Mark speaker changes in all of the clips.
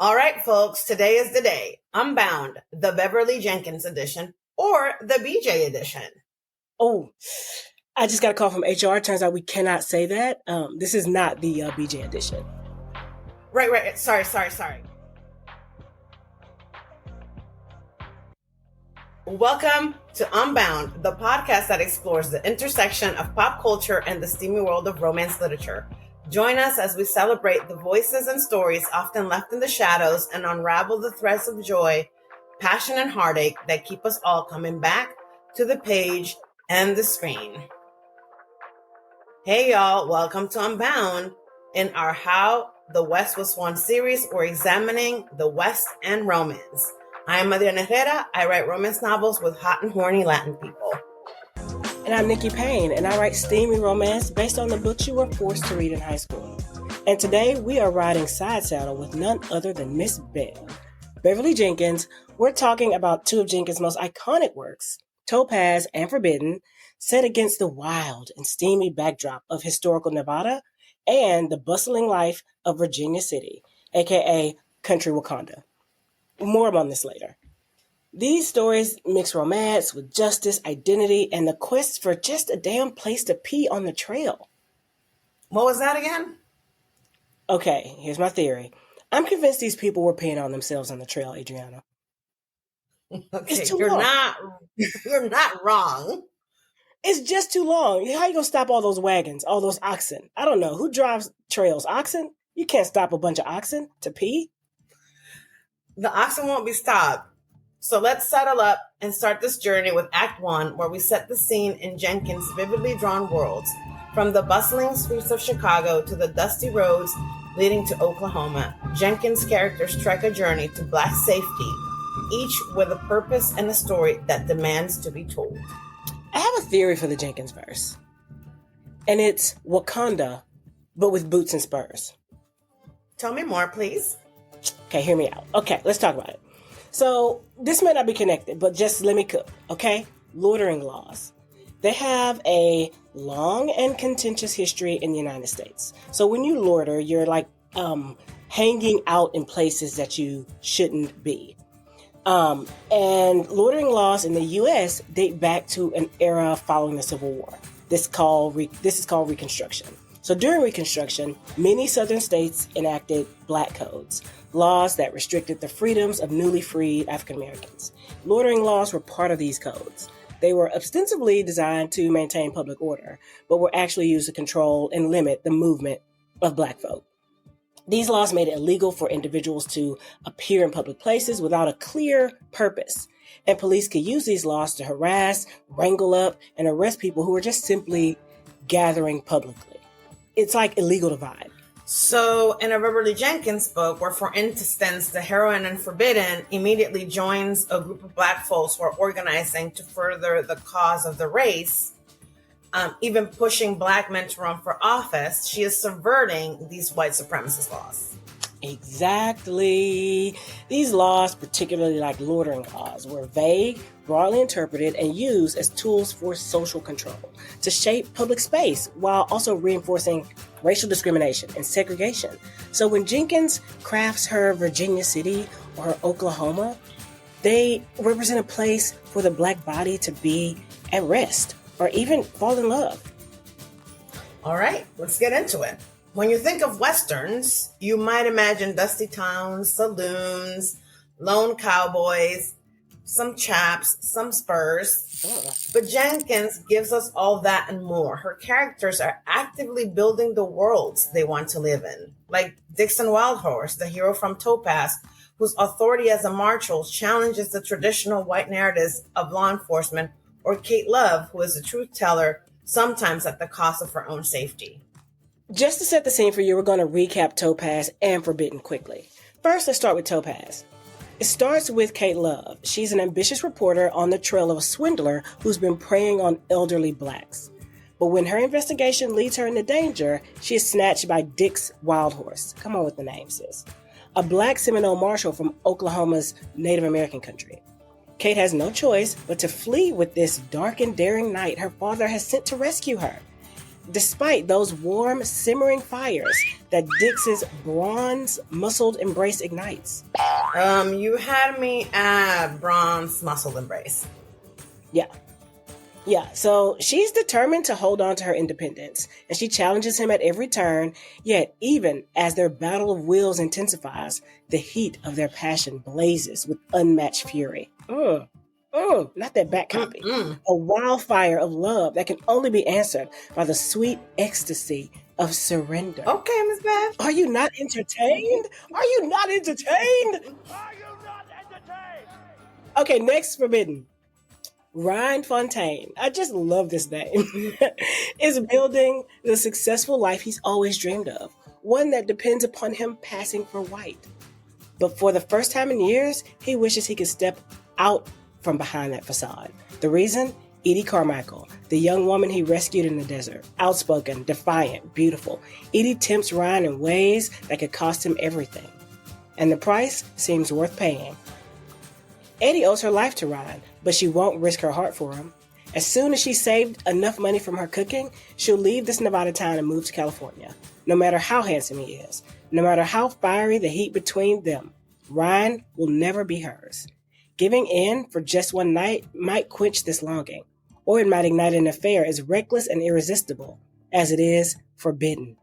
Speaker 1: All right, folks, today is the day. Unbound, the Beverly Jenkins edition or the BJ edition.
Speaker 2: Oh, I just got a call from HR. Turns out we cannot say that. This is not the BJ edition.
Speaker 1: Right. Sorry. Welcome to Unbound, the podcast that explores the intersection of pop culture and the steamy world of romance literature. Join us as we celebrate the voices and stories often left in the shadows and unravel the threads of joy, passion, and heartache that keep us all coming back to the page and the screen. Hey, y'all. Welcome to Unbound. In our How the West Was Won series, we're examining the West and romance. I am Adriana Herrera. I write romance novels with hot and horny Latin people.
Speaker 2: And I'm Nikki Payne, and I write steamy romance based on the books you were forced to read in high school. And today we are riding side saddle with none other than Miss Beverly Jenkins. We're talking about two of Jenkins' most iconic works, Topaz and Forbidden, set against the wild and steamy backdrop of historical Nevada and the bustling life of Virginia City, aka Country Wakanda. More on this later. These stories mix romance with justice, identity, and the quest for just a damn place to pee on the trail.
Speaker 1: What was that again?
Speaker 2: Okay, here's my theory. I'm convinced these people were peeing on themselves on the trail, Adriana.
Speaker 1: Okay, you're not wrong.
Speaker 2: It's just too long. How you gonna stop all those wagons, all those oxen? I don't know. Who drives trails? Oxen? You can't stop a bunch of oxen to pee.
Speaker 1: The oxen won't be stopped. So let's settle up and start this journey with Act 1, where we set the scene in Jenkins' vividly drawn worlds, from the bustling streets of Chicago to the dusty roads leading to Oklahoma. Jenkins' characters trek a journey to Black safety, each with a purpose and a story that demands to be told.
Speaker 2: I have a theory for the Jenkins verse, and it's Wakanda, but with boots and spurs.
Speaker 1: Tell me more, please.
Speaker 2: Okay, hear me out. Okay, let's talk about it. So this may not be connected, but just let me cook, okay? Loitering laws. They have a long and contentious history in the United States. So when you loiter, you're like hanging out in places that you shouldn't be. And loitering laws in the U.S. date back to an era following the Civil War. This is called Reconstruction. So during Reconstruction, many Southern states enacted Black codes, laws that restricted the freedoms of newly freed African Americans. Loitering laws were part of these codes. They were ostensibly designed to maintain public order, but were actually used to control and limit the movement of Black folk. These laws made it illegal for individuals to appear in public places without a clear purpose. And police could use these laws to harass, wrangle up, and arrest people who were just simply gathering publicly. It's like illegal to vibe.
Speaker 1: So in a Beverly Jenkins book, where, for instance, the heroine in Forbidden immediately joins a group of Black folks who are organizing to further the cause of the race, even pushing Black men to run for office, she is subverting these white supremacist laws.
Speaker 2: Exactly. These laws, particularly like loitering laws, were vague, broadly interpreted, and used as tools for social control to shape public space while also reinforcing racial discrimination and segregation. So when Jenkins crafts her Virginia City or her Oklahoma, they represent a place for the Black body to be at rest or even fall in love.
Speaker 1: All right, let's get into it. When you think of Westerns, you might imagine dusty towns, saloons, lone cowboys, some chaps, some spurs. But Jenkins gives us all that and more. Her characters are actively building the worlds they want to live in. Like Dixon Wildhorse, the hero from Topaz, whose authority as a marshal challenges the traditional white narratives of law enforcement, or Kate Love, who is a truth teller, sometimes at the cost of her own safety.
Speaker 2: Just to set the scene for you, we're going to recap Topaz and Forbidden quickly. First, let's start with Topaz. It starts with Kate Love. She's an ambitious reporter on the trail of a swindler who's been preying on elderly Blacks. But when her investigation leads her into danger, she is snatched by Dix Wildhorse. Come on with the name, sis. A Black Seminole marshal from Oklahoma's Native American country. Kate has no choice but to flee with this dark and daring knight her father has sent to rescue her. despite those warm, simmering fires that Dix's bronze-muscled embrace ignites.
Speaker 1: You had me at bronze muscle embrace.
Speaker 2: Yeah, so she's determined to hold on to her independence, and she challenges him at every turn, yet even as their battle of wills intensifies, the heat of their passion blazes with unmatched fury. Not that back copy. A wildfire of love that can only be answered by the sweet ecstasy of surrender.
Speaker 1: Okay, Miss Bev.
Speaker 2: Are you not entertained? Are you not entertained? Okay, next forbidden. Ryan Fontaine, I just love this name, is building the successful life he's always dreamed of, one that depends upon him passing for white. But for the first time in years, he wishes he could step out from behind that facade. The reason? Edie Carmichael, the young woman he rescued in the desert. Outspoken, defiant, beautiful. Edie tempts Ryan in ways that could cost him everything. And the price seems worth paying. Eddie owes her life to Ryan, but she won't risk her heart for him. As soon as she's saved enough money from her cooking, she'll leave this Nevada town and move to California. No matter how handsome he is, no matter how fiery the heat between them, Ryan will never be hers. Giving in for just one night might quench this longing, or it might ignite an affair as reckless and irresistible as it is forbidden.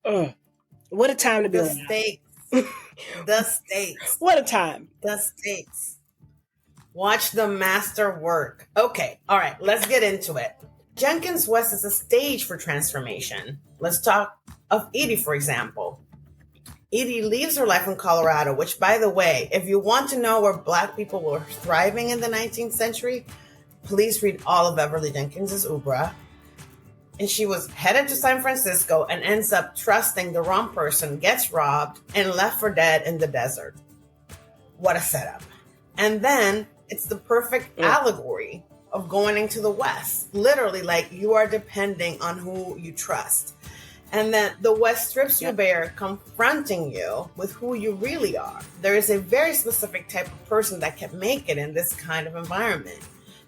Speaker 2: What a time to be alive.
Speaker 1: The stakes.
Speaker 2: What a time.
Speaker 1: The stakes. Watch the master work. Okay, all right, let's get into it. Jenkins West is a stage for transformation. Let's talk of Edie, for example. Edie leaves her life in Colorado, which, by the way, if you want to know where Black people were thriving in the 19th century, please read all of Beverly Jenkins' oeuvre. And she was headed to San Francisco and ends up trusting the wrong person, gets robbed, and left for dead in the desert. What a setup. And then it's the perfect allegory of going into the West. Literally, like, you are depending on who you trust. And then the West strips you bare, confronting you with who you really are. There is a very specific type of person that can make it in this kind of environment.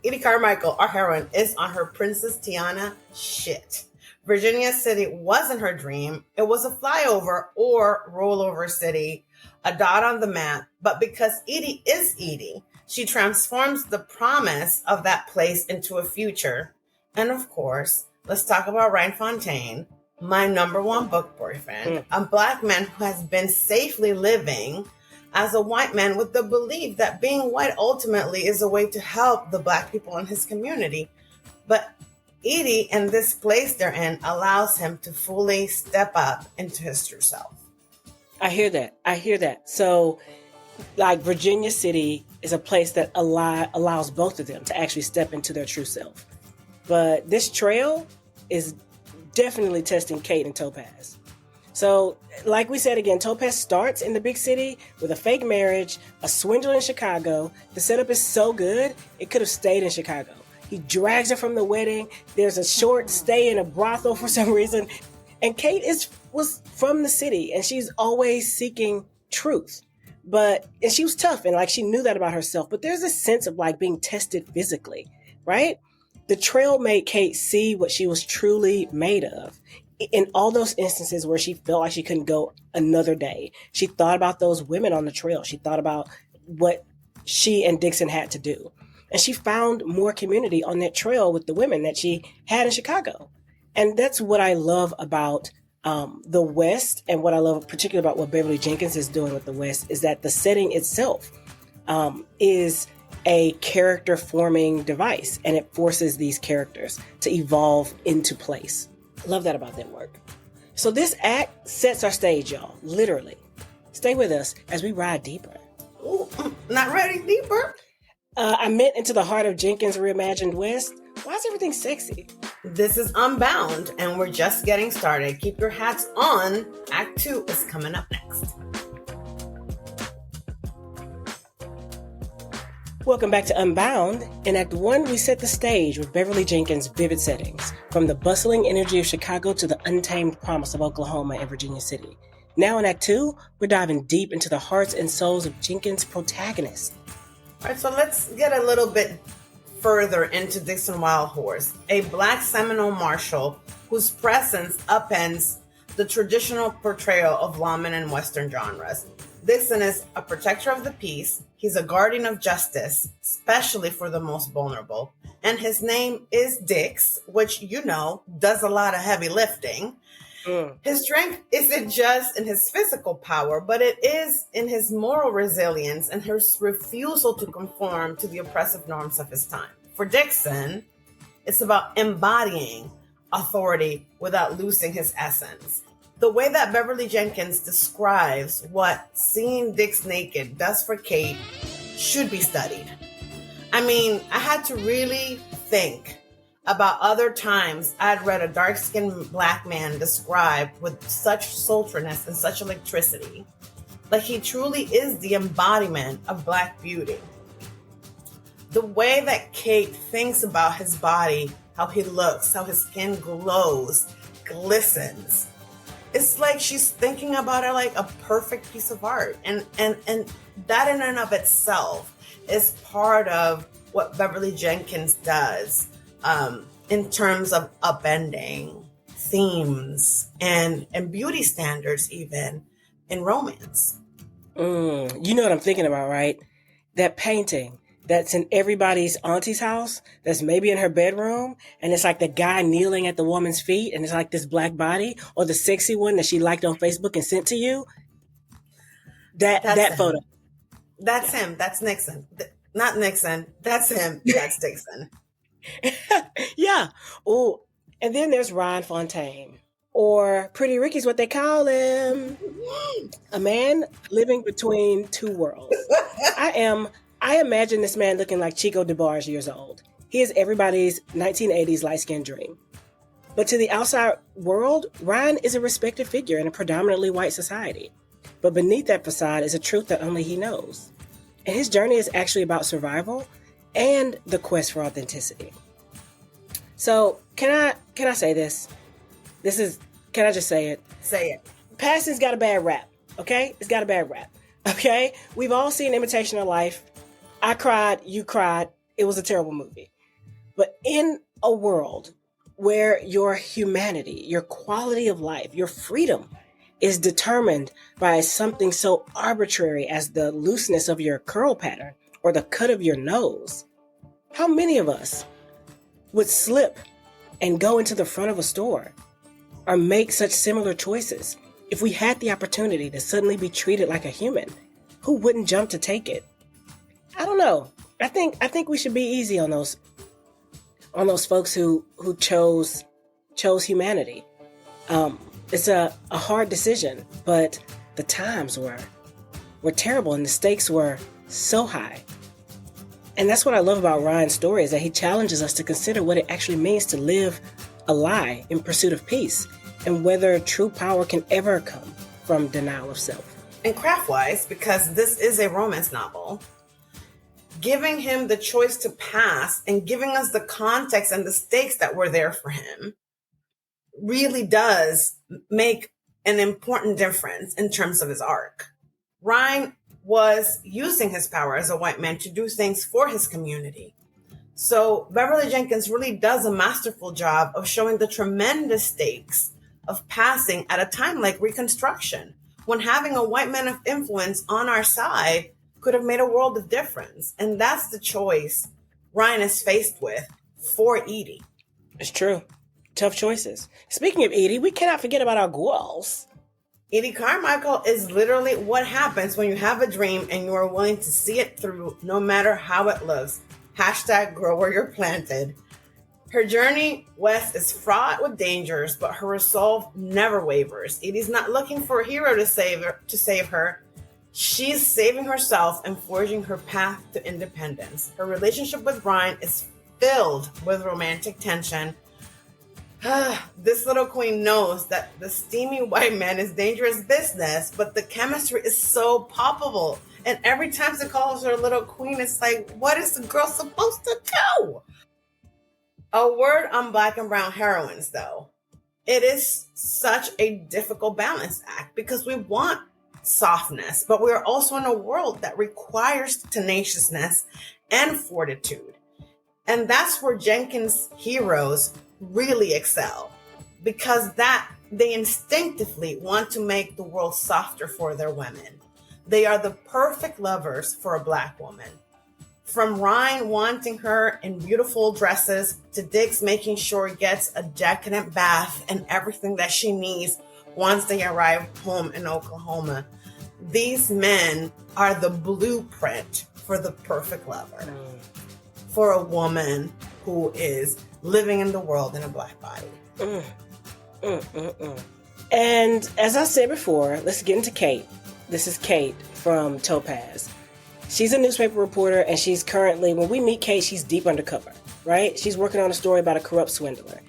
Speaker 1: Edie Carmichael, our heroine, is on her Princess Tiana shit. Virginia City wasn't her dream. It was a flyover or rollover city, a dot on the map. But because Edie is Edie, she transforms the promise of that place into a future. And of course, let's talk about Ryan Fontaine, my number one book boyfriend, a Black man who has been safely living as a white man with the belief that being white ultimately is a way to help the Black people in his community. But Edie and this place they're in allows him to fully step up into his true self.
Speaker 2: I hear that. So, like, Virginia City is a place that allows both of them to actually step into their true self. But this trail is definitely testing Kate and Topaz. So, like we said again, Topaz starts in the big city with a fake marriage, a swindle in Chicago. The setup is so good, it could have stayed in Chicago. He drags her from the wedding. There's a short stay in a brothel for some reason. And Kate was from the city, and she's always seeking truth. And she was tough, and like she knew that about herself. But there's a sense of like being tested physically, right? The trail made Kate see what she was truly made of. In all those instances where she felt like she couldn't go another day, she thought about those women on the trail. She thought about what she and Dixon had to do. And she found more community on that trail with the women that she had in Chicago. And that's what I love about the West, and what I love particularly about what Beverly Jenkins is doing with the West is that the setting itself is a character forming device, and it forces these characters to evolve into place. Love that about that work. So this act sets our stage, y'all, literally. Stay with us as we ride deeper.
Speaker 1: Ooh, not riding deeper.
Speaker 2: I meant into the heart of Jenkins' reimagined West. Why is everything sexy?
Speaker 1: This is Unbound, and we're just getting started. Keep your hats on. Act 2 is coming up next.
Speaker 2: Welcome back to Unbound. In Act 1, we set the stage with Beverly Jenkins' vivid settings, from the bustling energy of Chicago to the untamed promise of Oklahoma and Virginia City. Now in Act 2, we're diving deep into the hearts and souls of Jenkins' protagonists.
Speaker 1: All right, so let's get a little bit further into Dixon Wildhorse, a Black Seminole marshal whose presence upends the traditional portrayal of lawmen in Western genres. Dixon is a protector of the peace. He's a guardian of justice, especially for the most vulnerable. And his name is Dix, which, does a lot of heavy lifting. His strength isn't just in his physical power, but it is in his moral resilience and his refusal to conform to the oppressive norms of his time. For Dixon, it's about embodying authority without losing his essence. The way that Beverly Jenkins describes what seeing Dix naked does for Kate should be studied. I mean, I had to really think about other times I'd read a dark-skinned black man described with such sultriness and such electricity. Like he truly is the embodiment of black beauty. The way that Kate thinks about his body, how he looks, how his skin glows, glistens. It's like she's thinking about it like a perfect piece of art. And that in and of itself is part of what Beverly Jenkins does in terms of upending themes and beauty standards, even in romance.
Speaker 2: You know what I'm thinking about, right? That painting that's in everybody's auntie's house, that's maybe in her bedroom, and it's like the guy kneeling at the woman's feet, and it's like this black body, or the sexy one that she liked on Facebook and sent to you. That photo.
Speaker 1: That's him. That's Nixon. Not Nixon. That's him. That's Dixon.
Speaker 2: Yeah. Oh, and then there's Ron Fontaine, or Pretty Ricky's what they call him. A man living between two worlds. I imagine this man looking like Chico DeBarge years old. He is everybody's 1980s light-skinned dream. But to the outside world, Ryan is a respected figure in a predominantly white society. But beneath that facade is a truth that only he knows. And his journey is actually about survival and the quest for authenticity. So, can I say this? Can I just say it?
Speaker 1: Say it.
Speaker 2: Passing's got a bad rap, okay? It's got a bad rap, okay? We've all seen Imitation of Life. I cried, you cried. It was a terrible movie. But in a world where your humanity, your quality of life, your freedom is determined by something so arbitrary as the looseness of your curl pattern or the cut of your nose, how many of us would slip and go into the front of a store or make such similar choices if we had the opportunity to suddenly be treated like a human? Who wouldn't jump to take it? I don't know. I think we should be easy on those folks who chose humanity. It's a hard decision, but the times were terrible and the stakes were so high. And that's what I love about Ryan's story, is that he challenges us to consider what it actually means to live a lie in pursuit of peace, and whether true power can ever come from denial of self.
Speaker 1: And craft-wise, because this is a romance novel, giving him the choice to pass and giving us the context and the stakes that were there for him really does make an important difference in terms of his arc. Ryan was using his power as a white man to do things for his community. So Beverly Jenkins really does a masterful job of showing the tremendous stakes of passing at a time like Reconstruction, when having a white man of influence on our side could have made a world of difference. And that's the choice Ryan is faced with for Edie.
Speaker 2: It's true. Tough choices. Speaking of Edie, we cannot forget about our girls.
Speaker 1: Edie Carmichael is literally what happens when you have a dream and you are willing to see it through no matter how it looks. # grow where you're planted. Her journey west is fraught with dangers, but her resolve never wavers. Edie's not looking for a hero to save her. She's saving herself and forging her path to independence. Her relationship with Ryan is filled with romantic tension. This little queen knows that the steamy white man is dangerous business, but the chemistry is so palpable. And every time she calls her little queen, it's like, what is the girl supposed to do? A word on Black and brown heroines, though. It is such a difficult balance act because we want softness, but we are also in a world that requires tenaciousness and fortitude. And that's where Jenkins' heroes really excel. because that they instinctively want to make the world softer for their women. They are the perfect lovers for a Black woman. From Ryan wanting her in beautiful dresses to Dix making sure he gets a decadent bath and everything that she needs once they arrive home in Oklahoma. These men are the blueprint for the perfect lover for a woman who is living in the world in a Black body.
Speaker 2: And as I said before, let's get into Kate. This is Kate from Topaz. She's a newspaper reporter, and she's currently, when we meet Kate, she's deep undercover, right? She's working on a story about a corrupt swindler.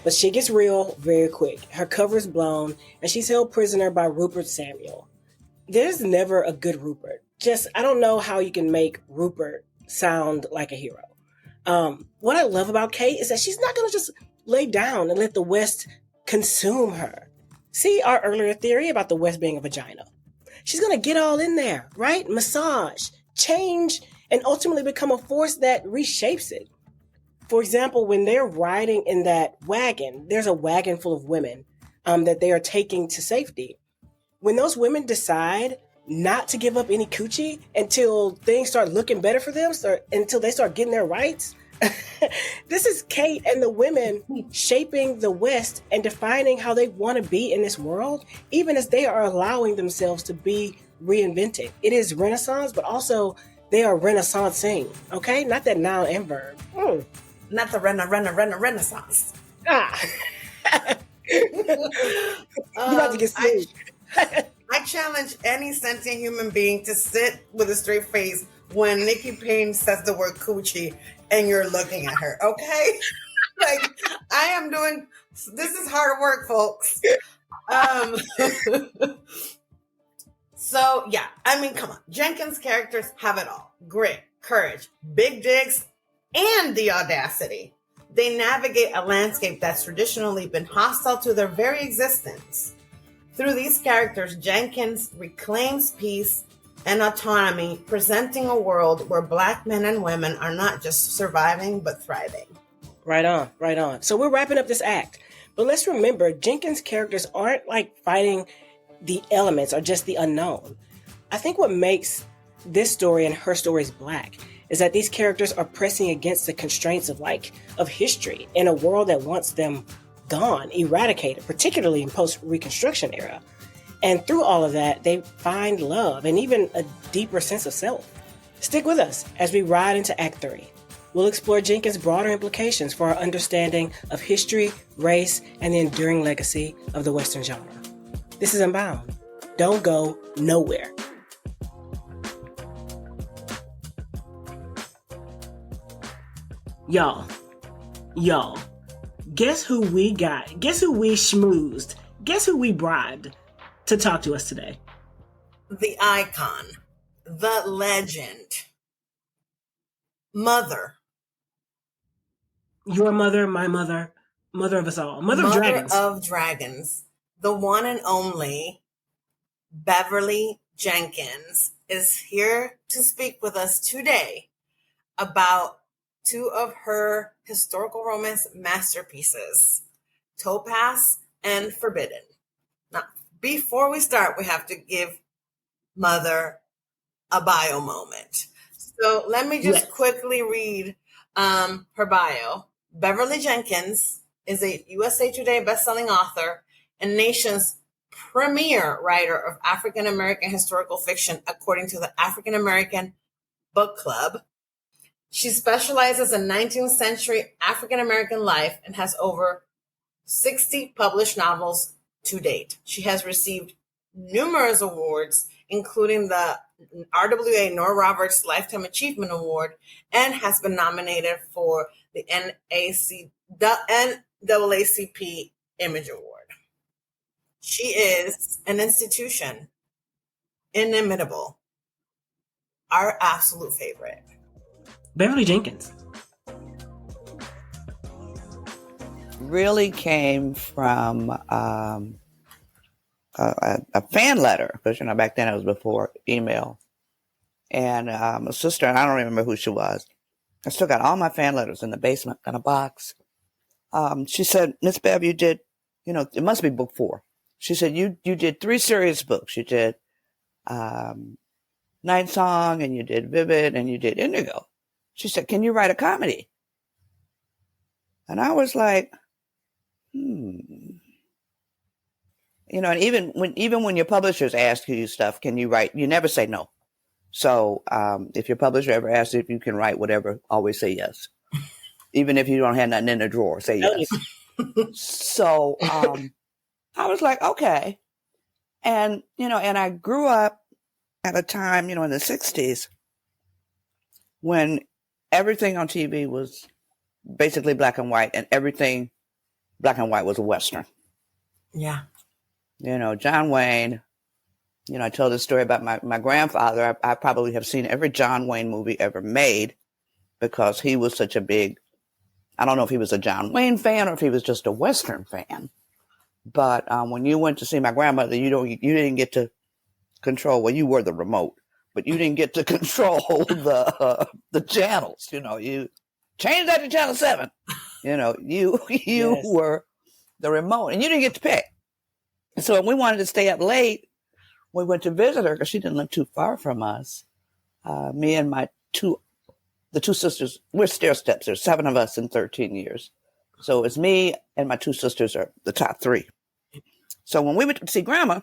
Speaker 2: But she gets real very quick. Her cover is blown, and she's held prisoner by Rupert Samuel. There's never a good Rupert. I don't know how you can make Rupert sound like a hero. What I love about Kate is that she's not going to just lay down and let the West consume her. See our earlier theory about the West being a vagina. She's going to get all in there, right? Massage, change, and ultimately become a force that reshapes it. For example, when they're riding in that wagon, there's a wagon full of women that they are taking to safety. When those women decide not to give up any coochie until things start looking better for them, until they start getting their rights, this is Kate and the women shaping the West and defining how they want to be in this world, even as they are allowing themselves to be reinvented. It is Renaissance, but also they are renaissancing, okay? Not that noun and verb.
Speaker 1: Not the Renaissance.
Speaker 2: You're about to get sued.
Speaker 1: I challenge any sentient human being to sit with a straight face when Nikki Payne says the word coochie and you're looking at her, okay? Like, I am doing, this is hard work, folks. So, yeah, I mean, come on. Jenkins' characters have it all. Grit, courage, big digs, and the audacity. They navigate a landscape that's traditionally been hostile to their very existence. Through these characters, Jenkins reclaims peace and autonomy, presenting a world where Black men and women are not just surviving, but thriving.
Speaker 2: Right on, right on. So we're wrapping up this act. But let's remember, Jenkins' characters aren't like fighting the elements or just the unknown. I think what makes this story and her stories Black is that these characters are pressing against the constraints of history in a world that wants them gone, eradicated, particularly in post-Reconstruction era. And through all of that, they find love and even a deeper sense of self. Stick with us as we ride into Act 3. We'll explore Jenkins' broader implications for our understanding of history, race, and the enduring legacy of the Western genre. This is Unbound. Don't go nowhere. Y'all, guess who we got? Guess who we schmoozed? Guess who we bribed to talk to us today?
Speaker 1: The icon, the legend, mother.
Speaker 2: Your mother, my mother, mother of us all. Mother
Speaker 1: of dragons. The one and only Beverly Jenkins is here to speak with us today about two of her historical romance masterpieces, Topaz and Forbidden. Now, before we start, we have to give Mother a bio moment. So let me just quickly read her bio. Beverly Jenkins is a USA Today bestselling author and nation's premier writer of African American historical fiction, according to the African American Book Club. She specializes in 19th century African American life and has over 60 published novels to date. She has received numerous awards, including the RWA Nora Roberts Lifetime Achievement Award, and has been nominated for the NAACP Image Award. She is an institution, inimitable, our absolute favorite.
Speaker 2: Beverly Jenkins.
Speaker 3: Really came from a fan letter, because back then it was before email, and a sister, and I don't remember who she was. I still got all my fan letters in the basement in a box. She said, "Miss Bev, you did it must be book 4. She said, you did 3 serious books. You did Night Song, and you did Vivid, and you did Indigo. She said, can you write a comedy? And I was like, and even when your publishers ask you stuff, can you write? You never say no. So if your publisher ever asks if you can write whatever, always say yes. Even if you don't have nothing in the drawer, say yes. So I was like, okay. And, and I grew up at a time, in the 60s when everything on TV was basically black and white, and everything black and white was a Western.
Speaker 1: Yeah.
Speaker 3: John Wayne, I tell this story about my grandfather. I probably have seen every John Wayne movie ever made because he was such a big, I don't know if he was a John Wayne fan or if he was just a Western fan. But when you went to see my grandmother, you didn't get to control, well, you were the remote, but you didn't get to control the channels. You change that to channel 7. You yes. were the remote, and you didn't get to pick. And so when we wanted to stay up late, we went to visit her because she didn't live too far from us. Me and the 2 sisters, we're stair steps. There's 7 of us in 13 years. So it's me and my 2 sisters are the top 3. So when we went to see Grandma,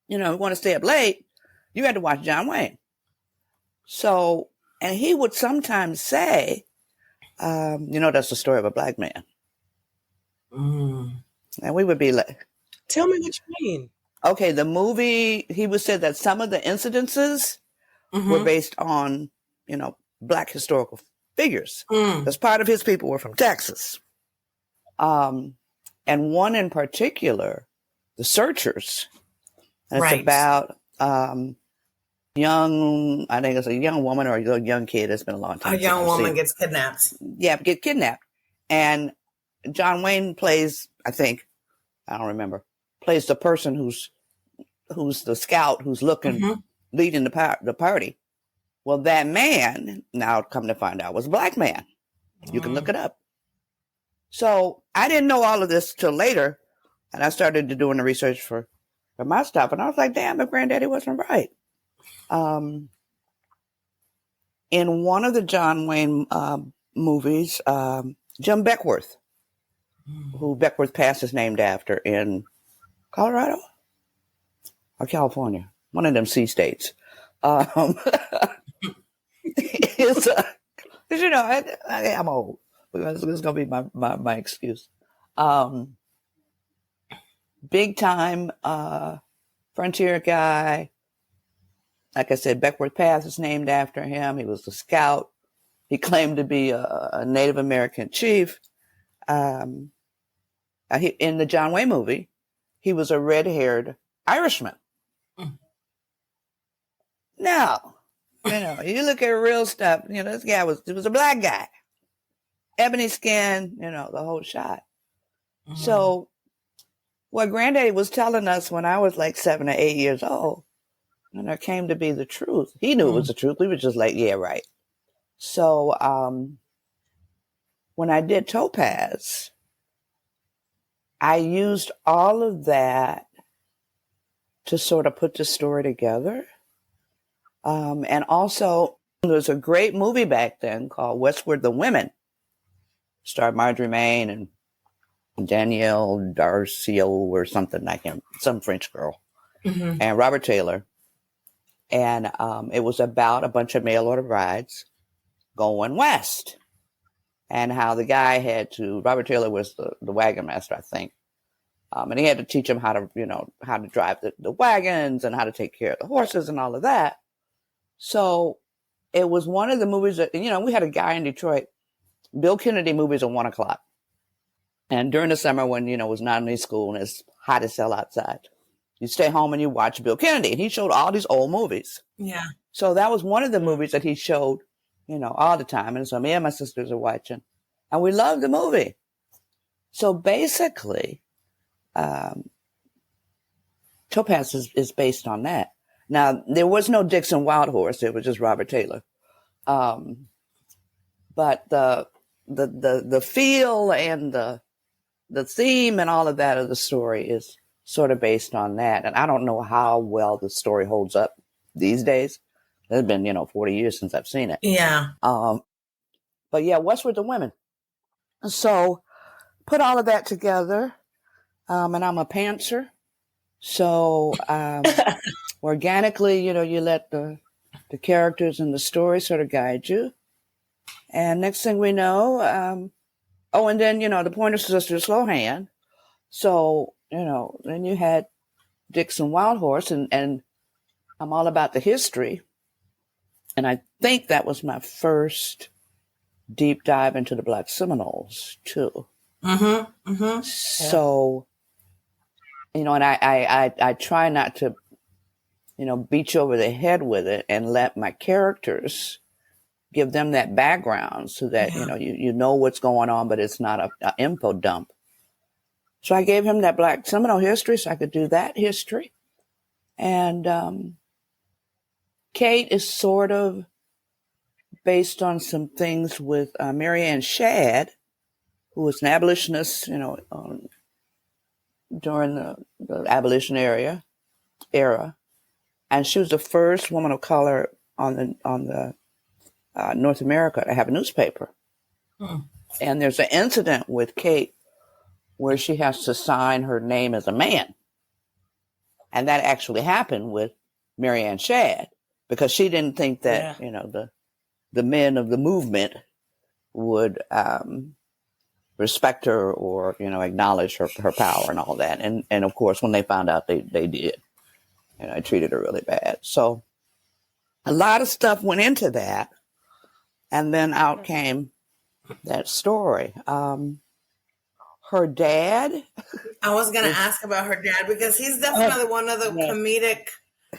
Speaker 3: we want to stay up late, you had to watch John Wayne. So, and he would sometimes say, that's the story of a black man. And we would be like,
Speaker 2: tell me what you mean.
Speaker 3: Okay, the movie, he would say that some of the incidences were based on, black historical figures. Because part of his people were from Texas. And one in particular, The Searchers. And it's about I think it's a young woman or a young kid. It's been a long time.
Speaker 1: A young woman gets kidnapped.
Speaker 3: Yeah, get kidnapped. And John Wayne plays, I don't remember, plays the person who's the scout who's looking, leading the party. Well, that man, now come to find out, was a black man. You can look it up. So I didn't know all of this till later. And I started doing the research for my stuff. And I was like, damn, if Granddaddy wasn't right. In one of the John Wayne movies, Jim Beckworth, who Beckworth Pass is named after in Colorado or California, one of them sea states. I'm old. This is going to be my excuse. Big time frontier guy. Like I said, Beckworth Pass is named after him. He was a scout. He claimed to be a Native American chief. In the John Wayne movie, he was a red-haired Irishman. Now, you look at real stuff, this guy was a black guy. Ebony skin, the whole shot. So what Granddaddy was telling us when I was like 7 or 8 years old, and there came to be the truth. He knew it was the truth. We were just like, yeah, right. So when I did Topaz, I used all of that to sort of put the story together. And also, there was a great movie back then called Westward the Women. Starred Marjorie Main and Danielle Darcio or something like him, some French girl, and Robert Taylor. And it was about a bunch of mail order brides going west, and how the guy Robert Taylor was the wagon master, I think. And he had to teach them how to drive the wagons and how to take care of the horses and all of that. So it was one of the movies that, we had a guy in Detroit, Bill Kennedy movies at 1:00. And during the summer when, it was not any school and it's hot as hell outside, you stay home and you watch Bill Kennedy. And he showed all these old movies. Yeah. So that was one of the movies that he showed, all the time. And so me and my sisters are watching. And we loved the movie. So basically, Topaz is based on that. Now, there was no Dixon Wild Horse. It was just Robert Taylor. But the feel and the the theme and all of that of the story is sort of based on that. And I don't know how well the story holds up these days. It's been, 40 years since I've seen it.
Speaker 1: Yeah.
Speaker 3: But yeah, What's with the Women? So put all of that together. And I'm a pantser. So organically, you let the characters and the story sort of guide you. And next thing we know, and then, the Pointer Sisters, slow hand. So, then you had Dixon Wild Horse, and I'm all about the history. And I think that was my first deep dive into the Black Seminoles, too.
Speaker 1: Mm-hmm. Mm-hmm.
Speaker 3: So, and I try not to, beat you over the head with it and let my characters give them that background so that, you know what's going on, but it's not a info dump. So I gave him that Black Seminole history so I could do that history. And Kate is sort of based on some things with Mary Ann Shadd, who was an abolitionist, during the abolition era. And she was the first woman of color on the North America to have a newspaper. Hmm. And there's an incident with Kate where she has to sign her name as a man. And that actually happened with Mary Ann Shadd because she didn't think that, the men of the movement would respect her or, acknowledge her power and all that. And of course, when they found out, they did. I treated her really bad. So a lot of stuff went into that. And then out came that story. Her dad.
Speaker 1: I was going to ask about her dad because he's definitely one of the comedic.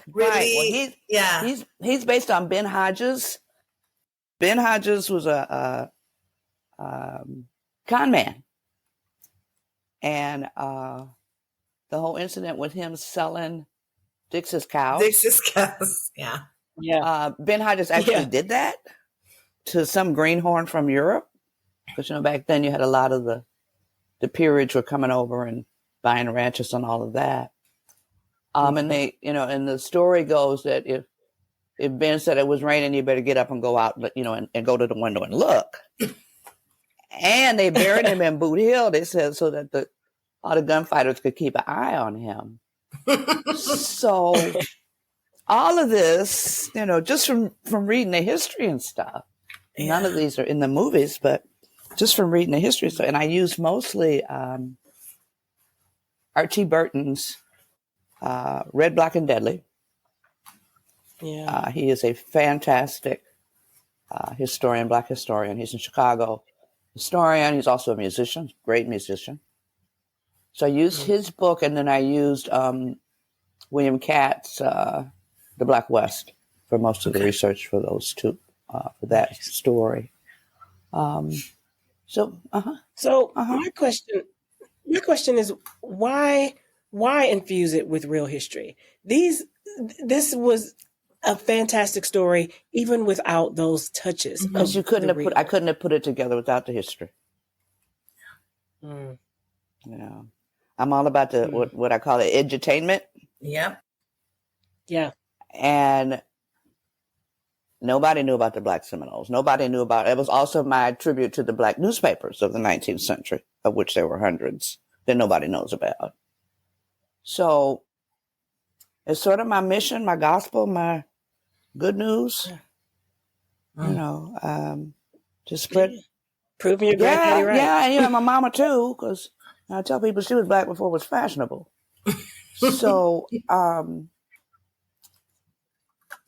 Speaker 1: Really,
Speaker 3: right. Well, he's based on Ben Hodges. Ben Hodges was a con man, and the whole incident with him selling Dix's cows.
Speaker 1: Yeah.
Speaker 3: Ben Hodges actually did that to some greenhorn from Europe, because back then you had a lot of the peerage were coming over and buying ranches and all of that. And they, and the story goes that if Ben said it was raining, you better get up and go out, and go to the window and look. And they buried him in Boot Hill, they said, so that all the gunfighters could keep an eye on him. So all of this, just from reading the history and stuff. None of these are in the movies, but just from reading the history. So, and I use mostly Archie Burton's Red, Black, and Deadly. Yeah, he is a fantastic historian, Black historian. He's in Chicago. Historian. He's also a musician, great musician. So I used his book, and then I used William Catt's The Black West for most of the research for those two, for that story. So
Speaker 2: my question is why infuse it with real history? This was a fantastic story, even without those touches.
Speaker 3: Because I couldn't have put it together without the history. Mm. I'm all about the what I call it edutainment.
Speaker 1: Yep.
Speaker 2: Yeah.
Speaker 3: And nobody knew about the Black Seminoles. Nobody knew about it. It was also my tribute to the Black newspapers of the 19th century, of which there were hundreds that nobody knows about. So it's sort of my mission, my gospel, my good news. Just spread.
Speaker 2: Proving your granddaddy right.
Speaker 3: Yeah, and my mama too, because I tell people she was Black before it was fashionable. So,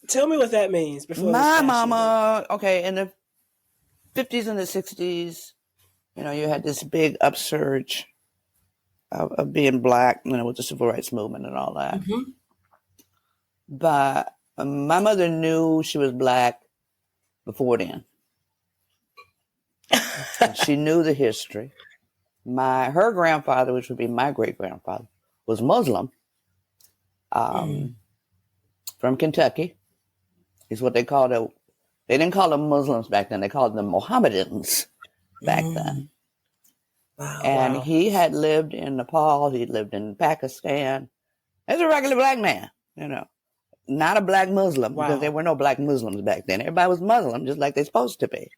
Speaker 2: tell me what that means. Before
Speaker 3: my mama, in the 50s and the 60s, you had this big upsurge of being Black, with the civil rights movement and all that. Mm-hmm. But my mother knew she was Black before then. She knew the history. Her grandfather, which would be my great grandfather, was Muslim, from Kentucky. Is what they called it. They didn't call them Muslims back then. They called them Mohammedans back then.
Speaker 1: Wow.
Speaker 3: And
Speaker 2: Wow.
Speaker 3: he had lived in Nepal. He lived in Pakistan. As a regular black man, not a black Muslim, because there
Speaker 2: Wow.
Speaker 3: were no black Muslims back then. Everybody was Muslim, just like they're supposed to be.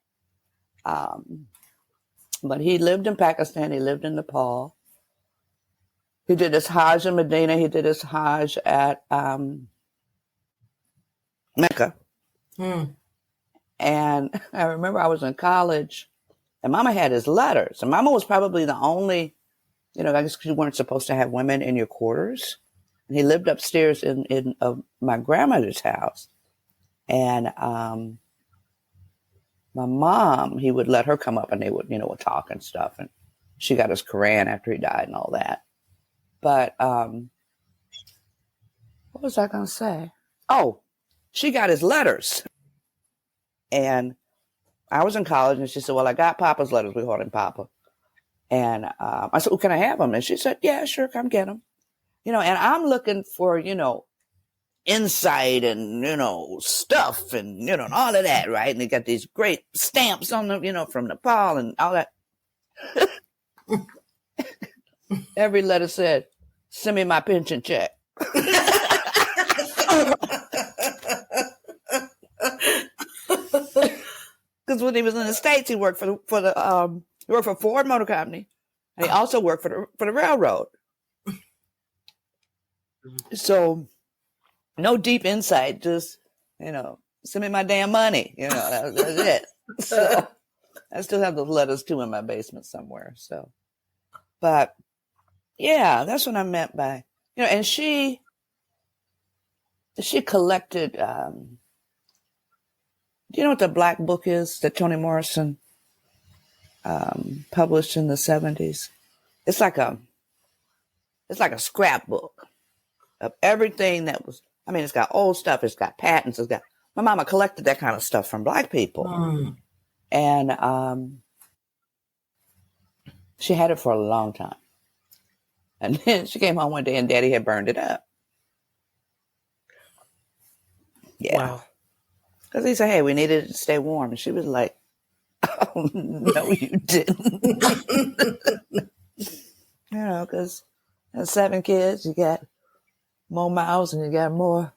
Speaker 3: But he lived in Pakistan. He lived in Nepal. He did his Hajj in Medina. He did his Hajj at Mecca. And I remember I was in college, and Mama had his letters. And Mama was probably the only, I guess you weren't supposed to have women in your quarters. And he lived upstairs in my grandmother's house. And my mom, he would let her come up, and they would, would talk and stuff. And she got his Quran after he died and all that. But what was I going to say? Oh, she got his letters. And I was in college, and she said, well, I got Papa's letters. We called him Papa. And I said, well, can I have them? And she said, yeah, sure, come get them. And I'm looking for, insight and, stuff and, and all of that, right? And they got these great stamps on them, from Nepal and all that. Every letter said, send me my pension check. Because when he was in the States, he worked for Ford Motor Company, and he also worked for the railroad. So, no deep insight, just send me my damn money. That's it. So, I still have those letters too in my basement somewhere. So, but yeah, that's what I meant by and she collected. Do you know what the Black Book is that Toni Morrison published in the 70s? It's like a scrapbook of everything that was. I mean, it's got old stuff. It's got patents. My mama collected that kind of stuff from Black people, and she had it for a long time. And then she came home one day, and Daddy had burned it up. Yeah. Wow. Because he said, hey, we needed it to stay warm. And she was like, oh, no, you didn't. Because 7 kids, you got more mouths and you got more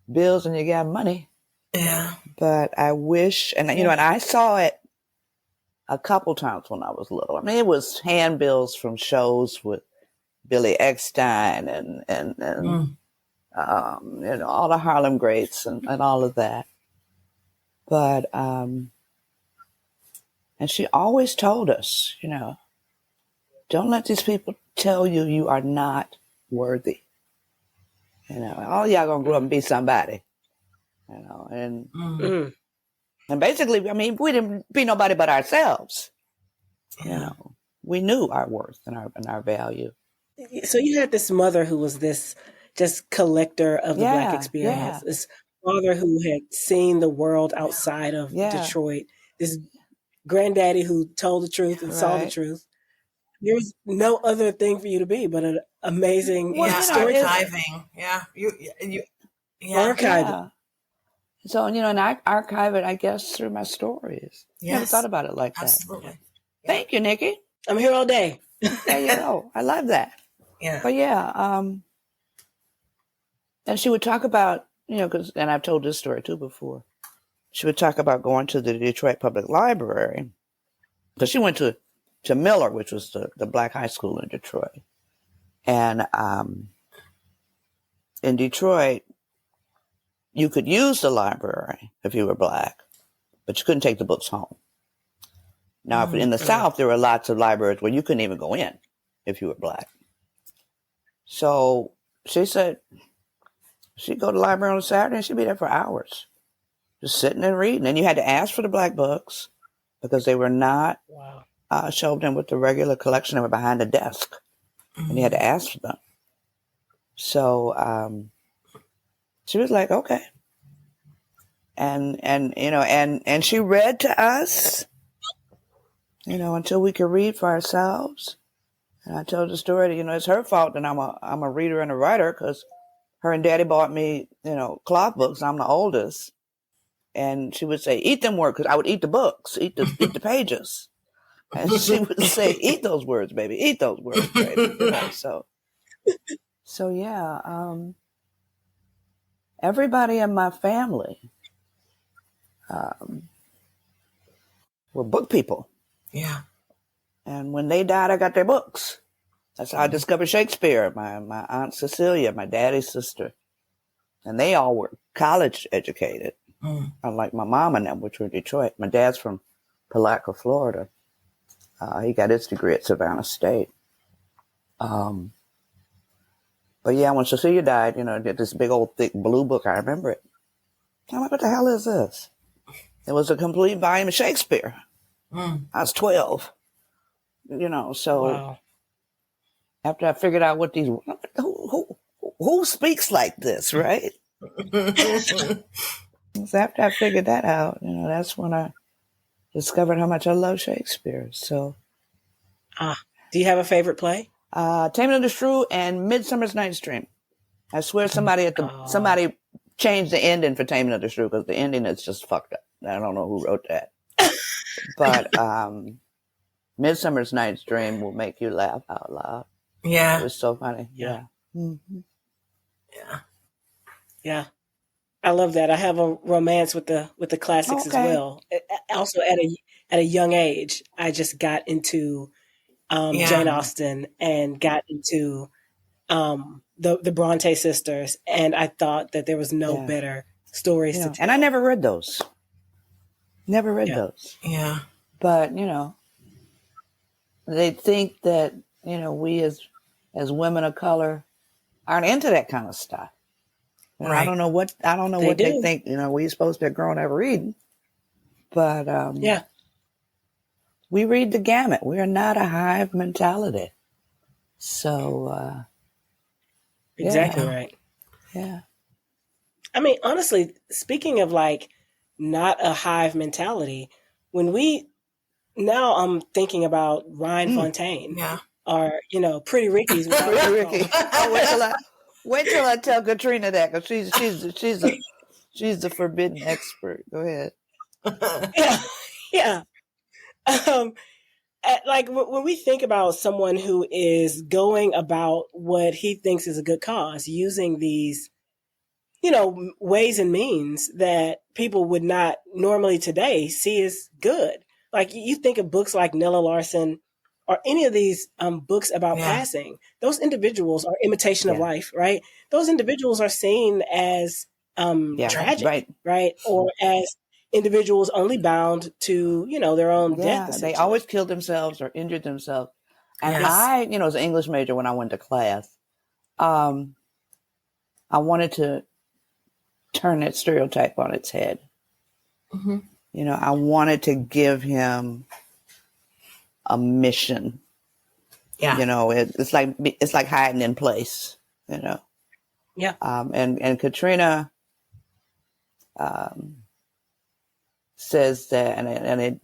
Speaker 3: bills and you got money.
Speaker 1: Yeah.
Speaker 3: But I wish, and and I saw it a couple times when I was little. I mean, it was handbills from shows with Billy Eckstein and all the Harlem greats and all of that. But, and she always told us, don't let these people tell you are not worthy. All y'all gonna grow up and be somebody, and basically, I mean, we didn't be nobody but ourselves. We knew our worth and our value.
Speaker 2: So you had this mother who was this just collector of the Black experience. This father who had seen the world outside of Detroit. This granddaddy who told the truth and saw the truth. There was no other thing for you to be but an amazing story.
Speaker 1: Archiving.
Speaker 2: Archiving.
Speaker 3: So, and I archive it, I guess, through my stories.
Speaker 1: Yes.
Speaker 3: Never thought about it like that.
Speaker 1: Absolutely.
Speaker 3: Thank you, Nikki.
Speaker 2: I'm here all day.
Speaker 3: There you go. I love that.
Speaker 1: Yeah.
Speaker 3: But and she would talk about, and I've told this story too before. She would talk about going to the Detroit Public Library because she went to Miller, which was the Black high school in Detroit. And in Detroit, you could use the library if you were Black, but you couldn't take the books home. Now, in the South, there were lots of libraries where you couldn't even go in if you were Black. So she said she'd go to the library on a Saturday and she'd be there for hours, just sitting and reading. And you had to ask for the Black books because they were not shelved in with the regular collection. They were behind the desk, and you had to ask for them. So she was like, okay. And she read to us, until we could read for ourselves. And I told the story that, it's her fault that I'm a reader and a writer because her and Daddy bought me, cloth books. I'm the oldest. And she would say, eat them words, because I would eat the books, eat the pages. And she would say, eat those words, baby. Eat those words, baby. So yeah, everybody in my family were book people.
Speaker 1: Yeah.
Speaker 3: And when they died, I got their books. That's how I discovered Shakespeare. My Aunt Cecilia, my daddy's sister. And they all were college educated. Unlike my mom and them, which were in Detroit. My dad's from Palatka, Florida. He got his degree at Savannah State. But yeah, when Cecilia died, did this big old thick blue book. I remember it. I'm like, what the hell is this? It was a complete volume of Shakespeare. I was 12. So
Speaker 2: Wow.
Speaker 3: after I figured out what these, who speaks like this, right? So after I figured that out, that's when I discovered how much I love Shakespeare. So,
Speaker 2: do you have a favorite play?
Speaker 3: Taming of the Shrew and Midsummer's Night's Dream. I swear somebody changed the ending for Taming of the Shrew because the ending is just fucked up. I don't know who wrote that, but Midsummer's Night's Dream will make you laugh out loud.
Speaker 1: Yeah.
Speaker 3: It was so funny.
Speaker 2: Yeah.
Speaker 3: Mm-hmm.
Speaker 1: Yeah.
Speaker 2: Yeah. I love that. I have a romance with the classics as well. Also at a young age, I just got into Jane Austen and got into the Bronte sisters, and I thought that there was no better stories to tell.
Speaker 3: And I never read those. Never read those.
Speaker 1: Yeah.
Speaker 3: But, they think that, we as women of color aren't into that kind of stuff.
Speaker 1: Right.
Speaker 3: I don't know what they think, we're supposed to have grown up reading. But we read the gamut. We are not a hive mentality. So
Speaker 2: exactly right.
Speaker 3: Yeah.
Speaker 2: I mean, honestly, speaking of not a hive mentality, now I'm thinking about Ryan Fontaine.
Speaker 1: Yeah.
Speaker 2: Or, Pretty Ricky's.
Speaker 3: Pretty Ricky. Wait till I tell Katrina that, because she's the forbidden expert. Go ahead.
Speaker 2: Yeah. When we think about someone who is going about what he thinks is a good cause, using these, ways and means that people would not normally today see as good. Like you think of books like Nella Larson or any of these books about passing, those individuals are imitation of life, right? Those individuals are seen as tragic, right? Or as individuals only bound to, their own death.
Speaker 3: They always killed themselves or injured themselves. And I, as an English major, when I went to class, I wanted to turn that stereotype on its head. Mm-hmm. I wanted to give him a mission. Yeah. It's like hiding in place,
Speaker 2: Yeah.
Speaker 3: And Katrina says that, and it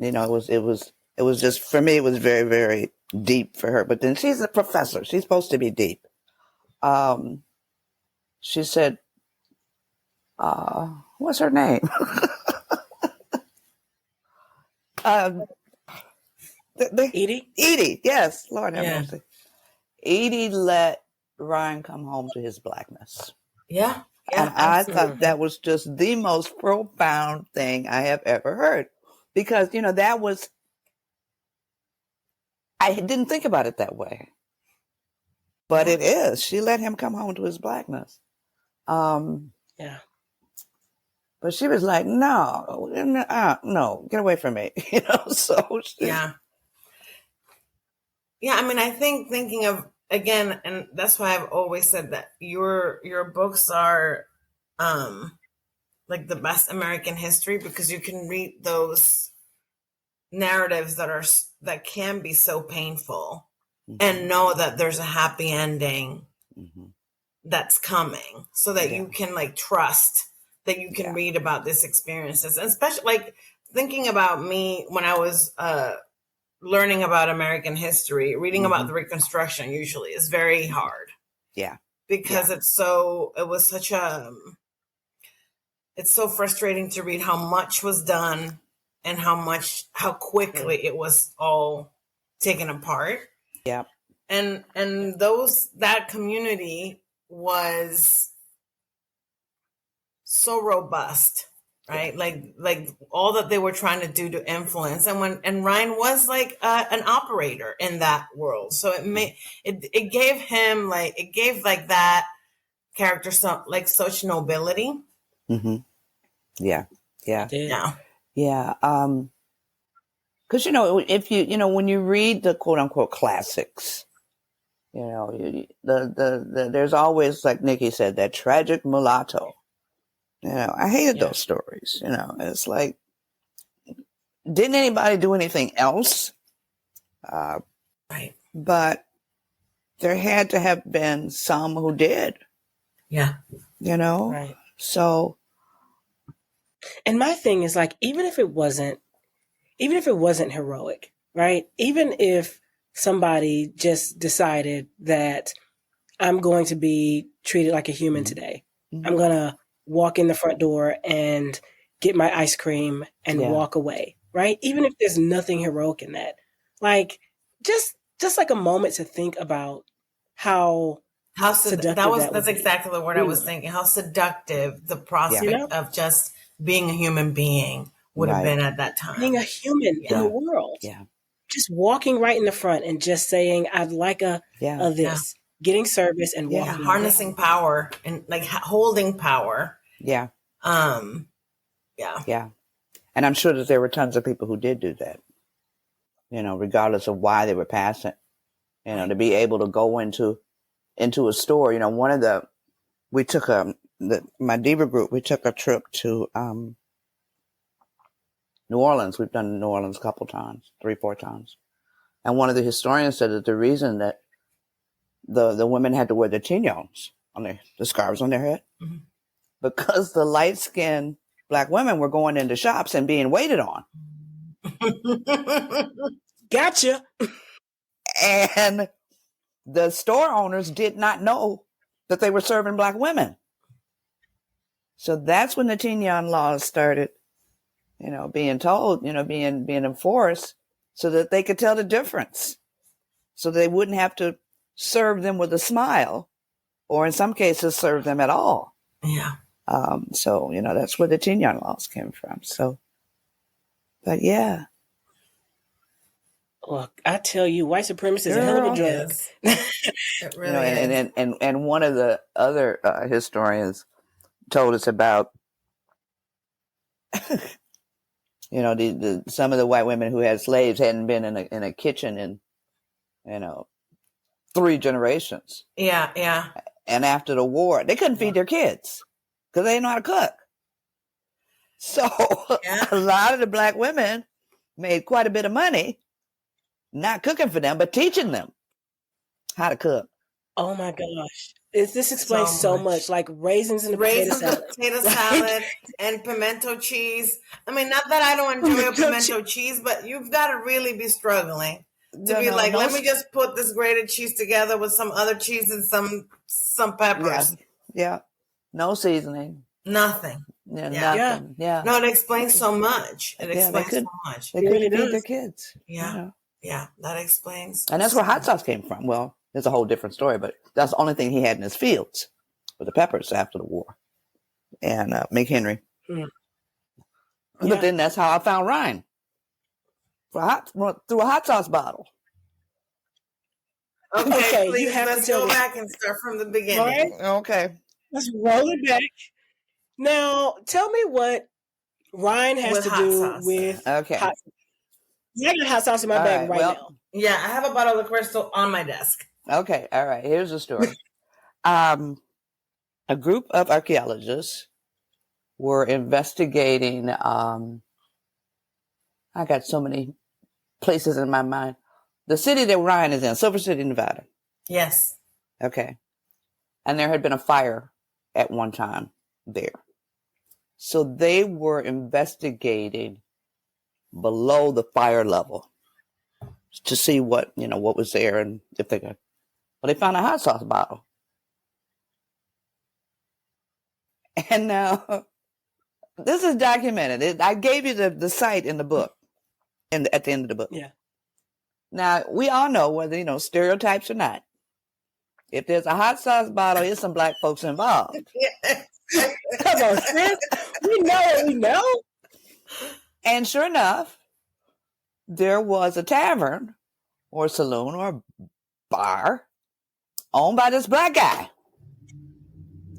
Speaker 3: was just, for me, it was very, very deep for her. But then she's a professor. She's supposed to be deep. She said, what's her name?
Speaker 2: Edie?
Speaker 3: Edie, yes. Lord have mercy. Edie let Ryan come home to his blackness.
Speaker 1: Yeah.
Speaker 3: And I thought that was just the most profound thing I have ever heard. Because, that was, I didn't think about it that way. But it is. She let him come home to his blackness.
Speaker 2: Yeah.
Speaker 3: But she was like, no, get away from me. So.
Speaker 1: Yeah. Yeah, I mean, I think thinking of, again, and that's why I've always said that your books are like the best American history, because you can read those narratives that can be so painful and know that there's a happy ending that's coming, so that you can trust that you can read about these experiences. And especially thinking about me when I was learning about American history, reading about the Reconstruction usually is very hard. Yeah. Because it's so frustrating to read how much was done and how quickly it was all taken apart.
Speaker 3: Yeah.
Speaker 1: And that community was so robust, right? Like all that they were trying to do to influence, and Ryan was like an operator in that world, so it gave him that character some like such nobility.
Speaker 3: Mm-hmm. Yeah. Yeah.
Speaker 1: Yeah.
Speaker 3: Yeah. Because if when you read the quote unquote classics, there's always, like Nikki said, that tragic mulatto. I hated those stories. It's like, didn't anybody do anything else?
Speaker 1: Right.
Speaker 3: But there had to have been some who did.
Speaker 1: Yeah.
Speaker 2: Right.
Speaker 3: So.
Speaker 2: And my thing is, like, even if it wasn't heroic, right? Even if somebody just decided that I'm going to be treated like a human today. Mm-hmm. I'm going to walk in the front door and get my ice cream and walk away, right? Even if there's nothing heroic in that. Like, just like a moment to think about how seductive
Speaker 1: that's exactly the word I was thinking. How seductive the prospect of just being a human being would have been at that time.
Speaker 2: Being a human in the world. Yeah. Just walking right in the front and just saying, I'd like a this. Getting service and walking.
Speaker 1: Harnessing power and like holding power.
Speaker 3: Yeah. Yeah. And I'm sure that there were tons of people who did do that, regardless of why they were passing, to be able to go into a store. We took my diva group, we took a trip to New Orleans. We've done New Orleans a couple times, 3-4 times. And one of the historians said that the reason that the women had to wear the chignons on the scarves on their head, because the light-skinned Black women were going into shops and being waited on.
Speaker 2: Gotcha.
Speaker 3: And the store owners did not know that they were serving Black women. So that's when the chignon laws started, being told, being enforced, so that they could tell the difference. So they wouldn't have to serve them with a smile, or in some cases serve them at all.
Speaker 1: Yeah.
Speaker 3: So, that's where the chignon laws came from. So, but yeah.
Speaker 2: Look, I tell you, white supremacy is a hell of a drug.
Speaker 1: It really is.
Speaker 3: And one of the other historians told us about, some of the white women who had slaves hadn't been in a kitchen in 3 generations.
Speaker 1: Yeah.
Speaker 3: And after the war, they couldn't feed their kids because they didn't know how to cook. So a lot of the Black women made quite a bit of money, not cooking for them, but teaching them how to cook.
Speaker 2: Oh my gosh. This explains so much. Like raisins and potato
Speaker 1: salad and pimento cheese. I mean, not that I don't enjoy a pimento cheese, but you've got to really be struggling to be like, let me just put this grated cheese together with some other cheese and some peppers.
Speaker 3: Yeah. No seasoning.
Speaker 1: Nothing.
Speaker 3: Nothing. Yeah.
Speaker 1: No, it explains so much. It explains so much.
Speaker 3: They couldn't feed their kids.
Speaker 1: Yeah. Yeah, that explains.
Speaker 3: And that's where hot sauce came from. Well, there's a whole different story, but that's the only thing he had in his fields were the peppers after the war. And McHenry. Mm. But then that's how I found Ryan. Through a hot sauce bottle.
Speaker 1: Okay, please, let's go back and start from the beginning.
Speaker 2: Right?
Speaker 3: Okay.
Speaker 2: Let's roll it back. Now, tell me what Ryan has to do with hot sauce. I got hot sauce in my bag right now.
Speaker 1: Yeah, I have a bottle of Crystal on my desk.
Speaker 3: Okay, all right. Here's the story. A group of archaeologists were investigating. I got so many places in my mind. The city that Ryan is in, Silver City, Nevada.
Speaker 1: Yes.
Speaker 3: Okay. And there had been a fire at one time there. So they were investigating below the fire level to see what was there and if they could. Well, they found a hot sauce bottle. And now, this is documented. I gave you the site in the book, at the end of the book.
Speaker 2: Yeah.
Speaker 3: Now, we all know whether, stereotypes or not. If there's a hot sauce bottle, there's some black folks involved.
Speaker 2: Come on, sis. We know what we know.
Speaker 3: And sure enough, there was a tavern or saloon or bar owned by this black guy.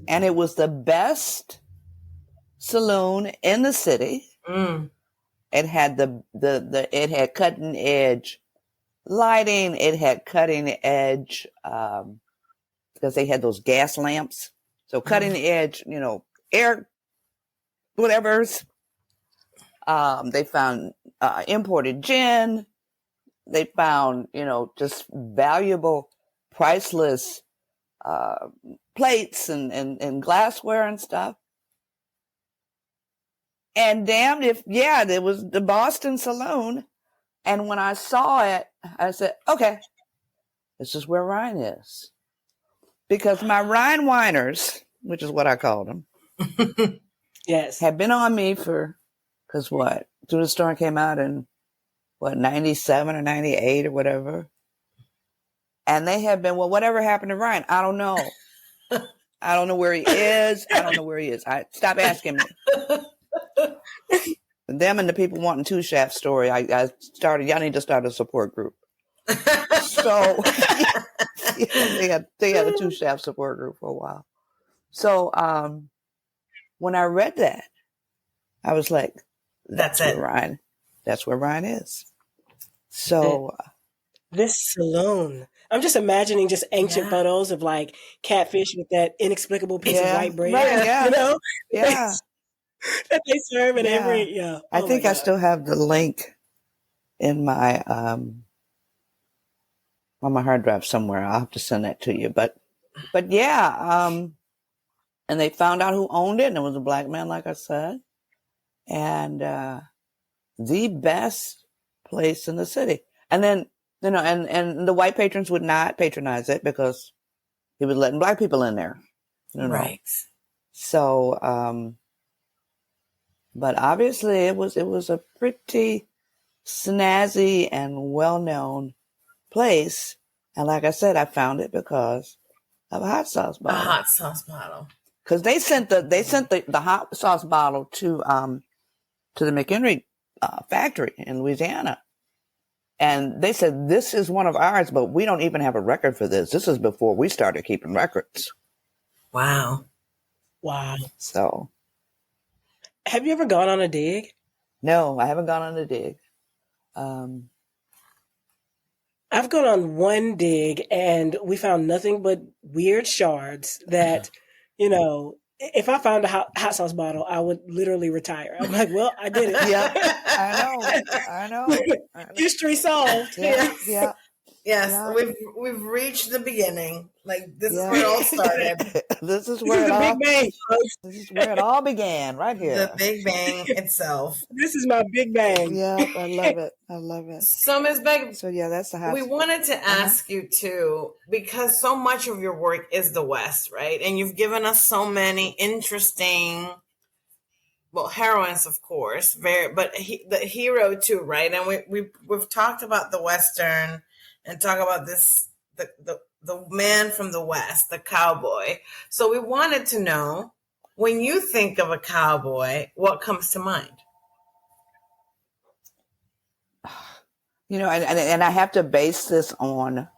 Speaker 3: And it was the best saloon in the city.
Speaker 1: Mm.
Speaker 3: It had it had cutting edge lighting. It had cutting edge because they had those gas lamps. So cutting edge, air whatever's. They found imported gin. They found, just valuable, priceless plates and glassware and stuff. And damned if, there was the Boston Saloon. And when I saw it, I said, okay, this is where Ryan is. Because my Ryan whiners, which is what I called them,
Speaker 2: yes,
Speaker 3: had been on me because Through the Storm came out in, 97 or 98 or whatever. And they have been, whatever happened to Ryan? I don't know. I don't know where he is. Stop asking me. Them and the people wanting Two Shaft story. I started, y'all need to start a support group. So they had a Two Shaft support group for a while. So when I read that, I was like, that's it. That's where Ryan is. So
Speaker 2: this saloon. I'm just imagining just ancient photos of like catfish with that inexplicable piece of white bread.
Speaker 3: Right, yeah. Yeah.
Speaker 2: That they serve in every
Speaker 3: I think I still have the link in my on my hard drive somewhere. I'll have to send that to you. But and they found out who owned it, and it was a black man, like I said. And the best place in the city. And then, and the white patrons would not patronize it because he was letting black people in there.
Speaker 1: Right.
Speaker 3: So, but obviously it was a pretty snazzy and well-known place. And like I said, I found it because of a hot sauce bottle.
Speaker 1: A hot sauce bottle.
Speaker 3: Because they sent the hot sauce bottle to the McHenry factory in Louisiana. And they said, this is one of ours, but we don't even have a record for this. This is before we started keeping records.
Speaker 1: Wow.
Speaker 3: So.
Speaker 2: Have you ever gone on a dig?
Speaker 3: No, I haven't gone on a dig.
Speaker 2: I've gone on one dig and we found nothing but weird shards that, if I found a hot sauce bottle, I would literally retire. I'm like, well, I did it.
Speaker 3: Yeah, I know.
Speaker 2: History solved.
Speaker 3: Yeah.
Speaker 1: Yes, we've reached the beginning. Like this is where it all started.
Speaker 3: This is where it all began, right here.
Speaker 1: The Big Bang itself.
Speaker 2: This is my Big Bang.
Speaker 3: Yeah, I love it.
Speaker 1: So Ms. Beck,
Speaker 3: that's the house.
Speaker 1: We wanted to ask you too, because so much of your work is the West, right? And you've given us so many interesting, heroines, of course, but the hero too, right? And we've talked about the Western. And talk about this, the man from the West, the cowboy. So we wanted to know, when you think of a cowboy, what comes to mind?
Speaker 3: And I have to base this on,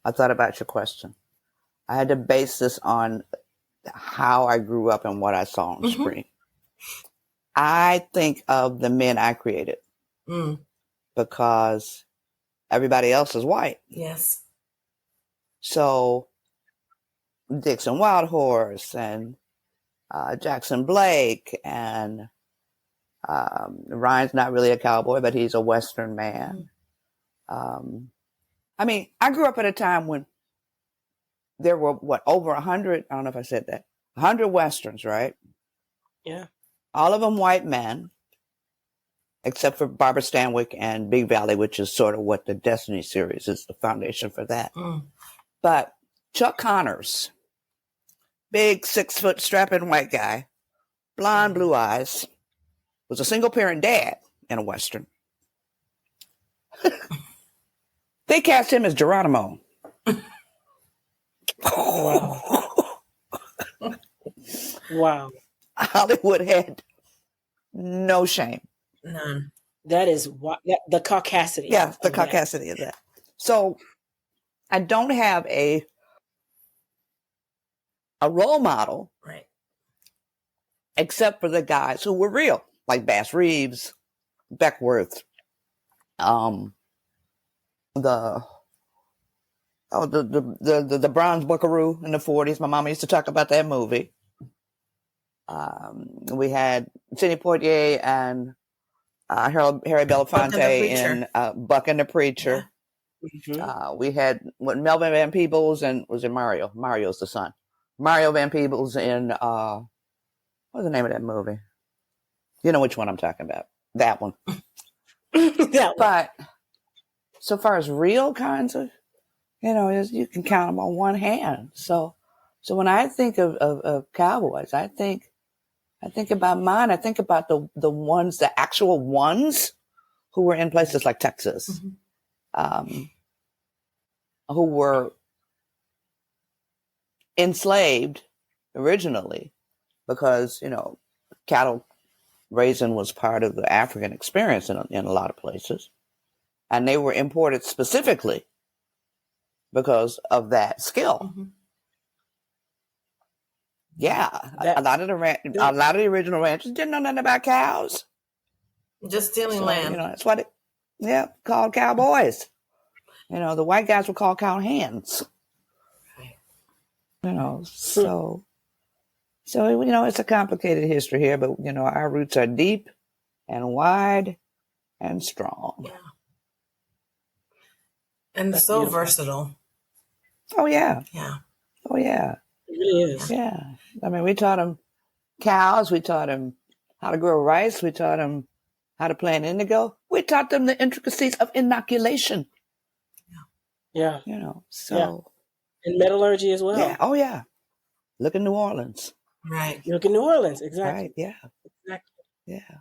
Speaker 3: I thought about your question. I had to base this on how I grew up and what I saw on screen. I think of the men I created. Because everybody else is white.
Speaker 1: Yes.
Speaker 3: So Dixon Wild Horse and Jackson Blake and Ryan's not really a cowboy, but he's a Western man. I grew up at a time when there were over 100, I don't know if I said that, 100 Westerns, right?
Speaker 2: Yeah.
Speaker 3: All of them white men. Except for Barbara Stanwyck and Big Valley, which is sort of what the Destiny series is, the foundation for that. But Chuck Connors, big 6-foot strapping white guy, blonde, blue eyes, was a single parent dad in a Western. They cast him as Geronimo.
Speaker 2: Wow. Wow.
Speaker 3: Hollywood had no shame.
Speaker 1: None.
Speaker 2: That is the caucasity.
Speaker 3: Yeah, the
Speaker 2: of that.
Speaker 3: caucasity of that. So I don't have a role model,
Speaker 1: Right.
Speaker 3: except for the guys who were real, like Bass Reeves, Beckworth, the Bronze Buckaroo in the 40s. My mama used to talk about that movie. We had Sidney Poitier and Harry Belafonte in Buck and the Preacher.
Speaker 2: Mhm.
Speaker 3: We had Melvin Van Peebles and was it Mario? Mario's the son. Mario Van Peebles in what's the name of that movie? You know which one I'm talking about. That one.
Speaker 2: That one.
Speaker 3: But so far as real kinds of, you can count them on one hand. So when I think of cowboys, I think about mine. I think about the ones, the actual ones who were in places like Texas, who were enslaved originally because, cattle raising was part of the African experience in a lot of places. And they were imported specifically because of that skill.
Speaker 1: Mm-hmm.
Speaker 3: Yeah, a lot of the original ranchers didn't know nothing about cows.
Speaker 1: Just stealing land.
Speaker 3: That's what called cowboys. The white guys were called cowhands. So it's a complicated history here, but our roots are deep and wide and strong.
Speaker 1: Yeah. And
Speaker 2: That's
Speaker 1: so
Speaker 2: beautiful.
Speaker 1: versatile.
Speaker 3: Oh yeah.
Speaker 1: Yeah.
Speaker 3: Oh yeah.
Speaker 2: It really is.
Speaker 3: Yeah. I mean, we taught them cows. We taught them how to grow rice. We taught them how to plant indigo. We taught them the intricacies of inoculation.
Speaker 2: Yeah.
Speaker 3: So.
Speaker 2: And metallurgy as well.
Speaker 3: Yeah. Oh yeah. Look at New Orleans.
Speaker 1: Right.
Speaker 2: Look at New Orleans. Exactly.
Speaker 3: Right. Yeah.
Speaker 2: Exactly.
Speaker 3: Yeah.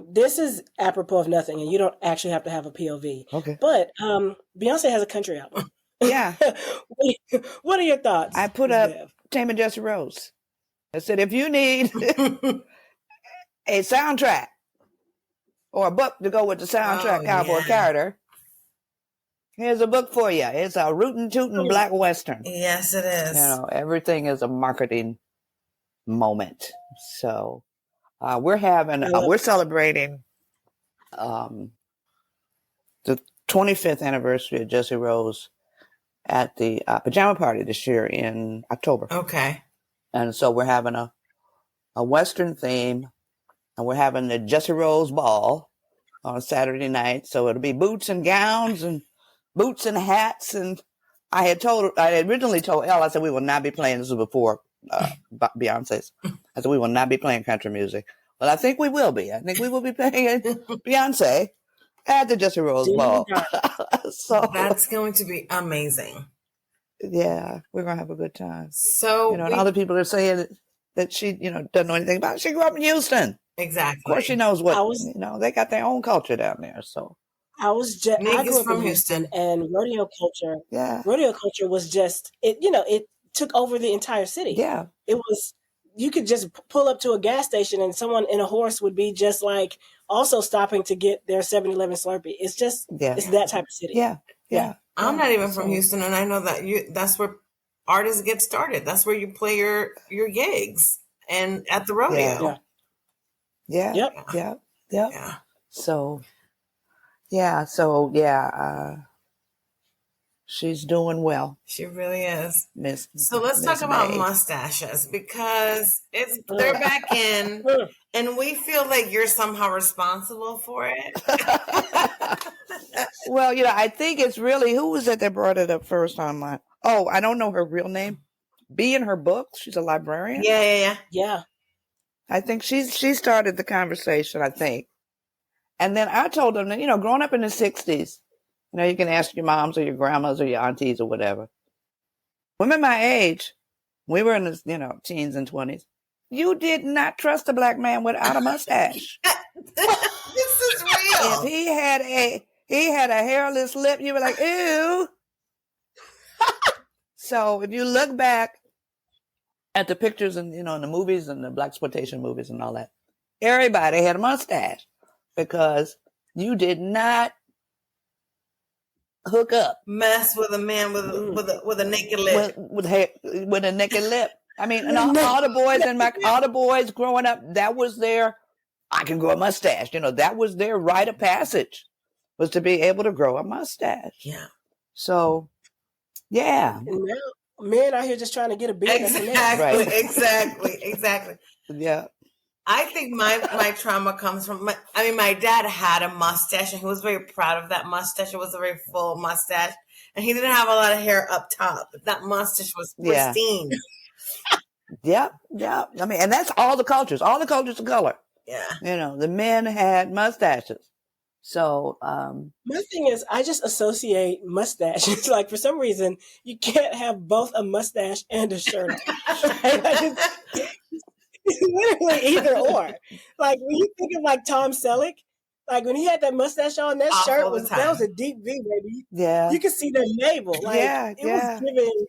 Speaker 2: This is apropos of nothing, and you don't actually have to have a POV.
Speaker 3: Okay.
Speaker 2: But Beyonce has a country album.
Speaker 3: Yeah.
Speaker 2: What are your thoughts?
Speaker 3: I put up Tame and Jesse Rose. I said, if you need a soundtrack or a book to go with the soundtrack, Cowboy Carter, here's a book for you. It's a rootin' tootin' black western.
Speaker 1: Yes, it is.
Speaker 3: Everything is a marketing moment. So we're celebrating the 25th anniversary of Jesse Rose at the pajama party this year in October.
Speaker 1: Okay.
Speaker 3: And so we're having a Western theme, and we're having the Jesse Rose Ball on Saturday night. So it'll be boots and gowns and boots and hats. And I had originally told Elle, I said, we will not be playing, this was before Beyonce's. I said, we will not be playing country music. Well, I think we will be. I think we will be playing Beyonce at the Jesse Rose Ball. So
Speaker 1: that's going to be amazing.
Speaker 3: Yeah, we're going to have a good time.
Speaker 1: So,
Speaker 3: and other people are saying that she, doesn't know anything about it. She grew up in Houston.
Speaker 1: Exactly.
Speaker 3: Of course she knows what, they got their own culture down there. So
Speaker 2: I grew up
Speaker 1: from
Speaker 2: in
Speaker 1: Houston,
Speaker 2: and rodeo culture.
Speaker 3: Yeah.
Speaker 2: Rodeo culture was just, it took over the entire city.
Speaker 3: Yeah.
Speaker 2: It was, you could just pull up to a gas station and someone in a horse would be just like also stopping to get their 7-Eleven Slurpee. It's just, it's that type of city.
Speaker 3: Yeah. Yeah.
Speaker 1: I'm not even from Houston, and I know that that's where artists get started. That's where you play your gigs and at the rodeo.
Speaker 3: Yeah.
Speaker 2: Yep.
Speaker 3: Yeah. Yeah.
Speaker 1: Yeah.
Speaker 3: So she's doing well.
Speaker 1: She really is. So let's
Speaker 3: Miss
Speaker 1: talk about
Speaker 3: May.
Speaker 1: mustaches, because they're back in, and we feel like you're somehow responsible for it.
Speaker 3: Well, I think it's really, who was it that brought it up first online? Oh, I don't know her real name. B in her books. She's a librarian.
Speaker 2: Yeah.
Speaker 3: I think she started the conversation, I think. And then I told them that, growing up in the 60s, you can ask your moms or your grandmas or your aunties or whatever. Women my age, we were in the, teens and 20s. You did not trust a black man without a mustache.
Speaker 1: This is real.
Speaker 3: If he had a hairless lip. You were like, ew. So if you look back at the pictures and in the movies and the blaxploitation movies and all that, everybody had a mustache because you did not hook up,
Speaker 1: mess with a man with a naked lip,
Speaker 3: with a naked lip. I mean, and all the boys growing up, that was their, I can grow a mustache. That was their rite of passage, was to be able to grow a mustache.
Speaker 1: Yeah.
Speaker 3: So, yeah.
Speaker 2: And now, men out here just trying to get a beard.
Speaker 1: Exactly.
Speaker 3: Yeah.
Speaker 1: I think my trauma comes from my dad had a mustache and he was very proud of that mustache. It was a very full mustache and he didn't have a lot of hair up top, but that mustache was pristine.
Speaker 3: Yeah. I mean, and that's all the cultures of color.
Speaker 1: Yeah.
Speaker 3: The men had mustaches. So,
Speaker 2: my thing is, I just associate mustaches. Like, for some reason, you can't have both a mustache and a shirt on. It's literally either or. Like, when you think of like Tom Selleck, like when he had that mustache on, that shirt was a deep V, baby.
Speaker 3: Yeah.
Speaker 2: You could see the navel. Like, it was giving,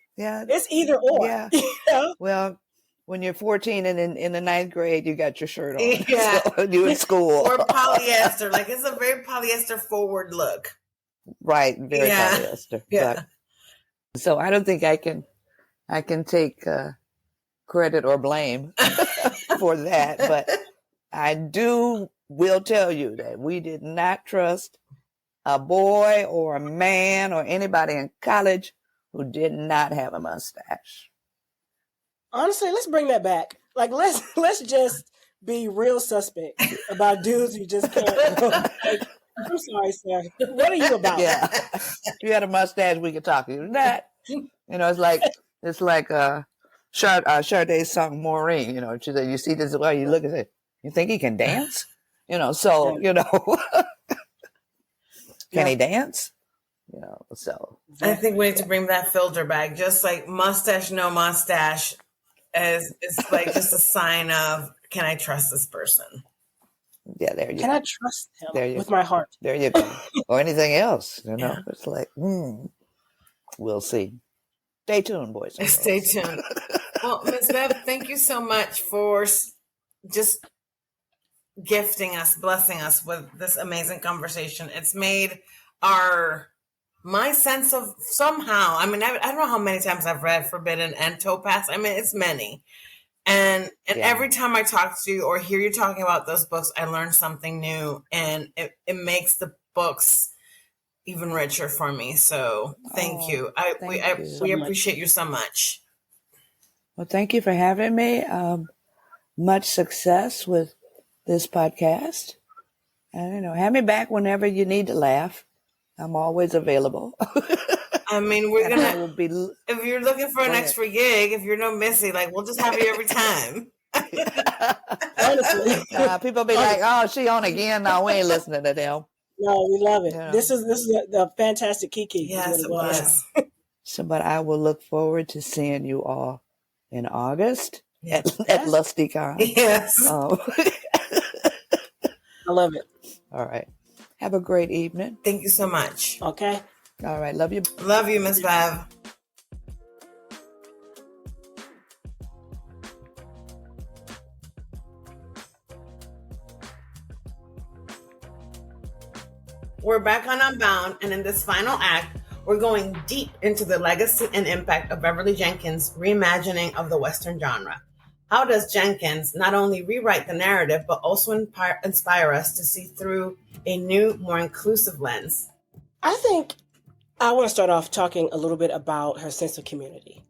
Speaker 2: it's either or.
Speaker 3: Yeah.
Speaker 2: You
Speaker 3: Well, when you're 14 and in the 9th grade, you got your shirt on.
Speaker 1: Yeah.
Speaker 3: So you in school.
Speaker 1: Or polyester. Like, it's a very polyester forward look.
Speaker 3: Right. Very polyester.
Speaker 1: Yeah.
Speaker 3: But, so I don't think I can take credit or blame for that, but I will tell you that we did not trust a boy or a man or anybody in college who did not have a mustache.
Speaker 2: Honestly, let's bring that back. Like, let's just be real suspect about dudes who just can't. Like, I'm sorry, sir. What are you about?
Speaker 3: Yeah, if you had a mustache, we could talk to you. That it's like Sade's song Maureen. She said, "You see this way, you look and say, you think he can dance? So can he dance? So
Speaker 1: I think we need to bring that filter back. Just like mustache, no mustache, as it's like just a sign of, can I trust this person?
Speaker 3: Yeah, there you
Speaker 2: Can
Speaker 3: go.
Speaker 2: I trust him with my heart?
Speaker 3: There you go. Or anything else, It's like, we'll see. Stay tuned, boys.
Speaker 1: Stay tuned. Well, Ms. Bev, thank you so much for just gifting us, blessing us with this amazing conversation. It's made my sense of somehow, I don't know how many times I've read Forbidden and Topaz. It's many. And every time I talk to you or hear you talking about those books, I learn something new and it makes the books even richer for me. So thank you. We appreciate you so much.
Speaker 3: Well, thank you for having me. Much success with this podcast. And, have me back whenever you need to laugh. I'm always available.
Speaker 1: We're gonna. If you're looking for an extra gig, if you're no Missy, we'll just have you every time.
Speaker 2: Honestly,
Speaker 3: people be like, "Oh, she on again." No, we ain't listening to them.
Speaker 2: No, we love it. This is the fantastic Kiki.
Speaker 1: Yes, it was.
Speaker 3: So, but I will look forward to seeing you all in August at LustyCon.
Speaker 1: Yes.
Speaker 2: I love it.
Speaker 3: All right. Have a great evening.
Speaker 1: Thank you so much.
Speaker 2: Okay.
Speaker 3: All right. Love you.
Speaker 1: Love you, Miss Bev. We're back on Unbound, and in this final act, we're going deep into the legacy and impact of Beverly Jenkins' reimagining of the Western genre. How does Jenkins not only rewrite the narrative, but also inspire us to see through a new, more inclusive lens?
Speaker 2: I think I want to start off talking a little bit about her sense of community.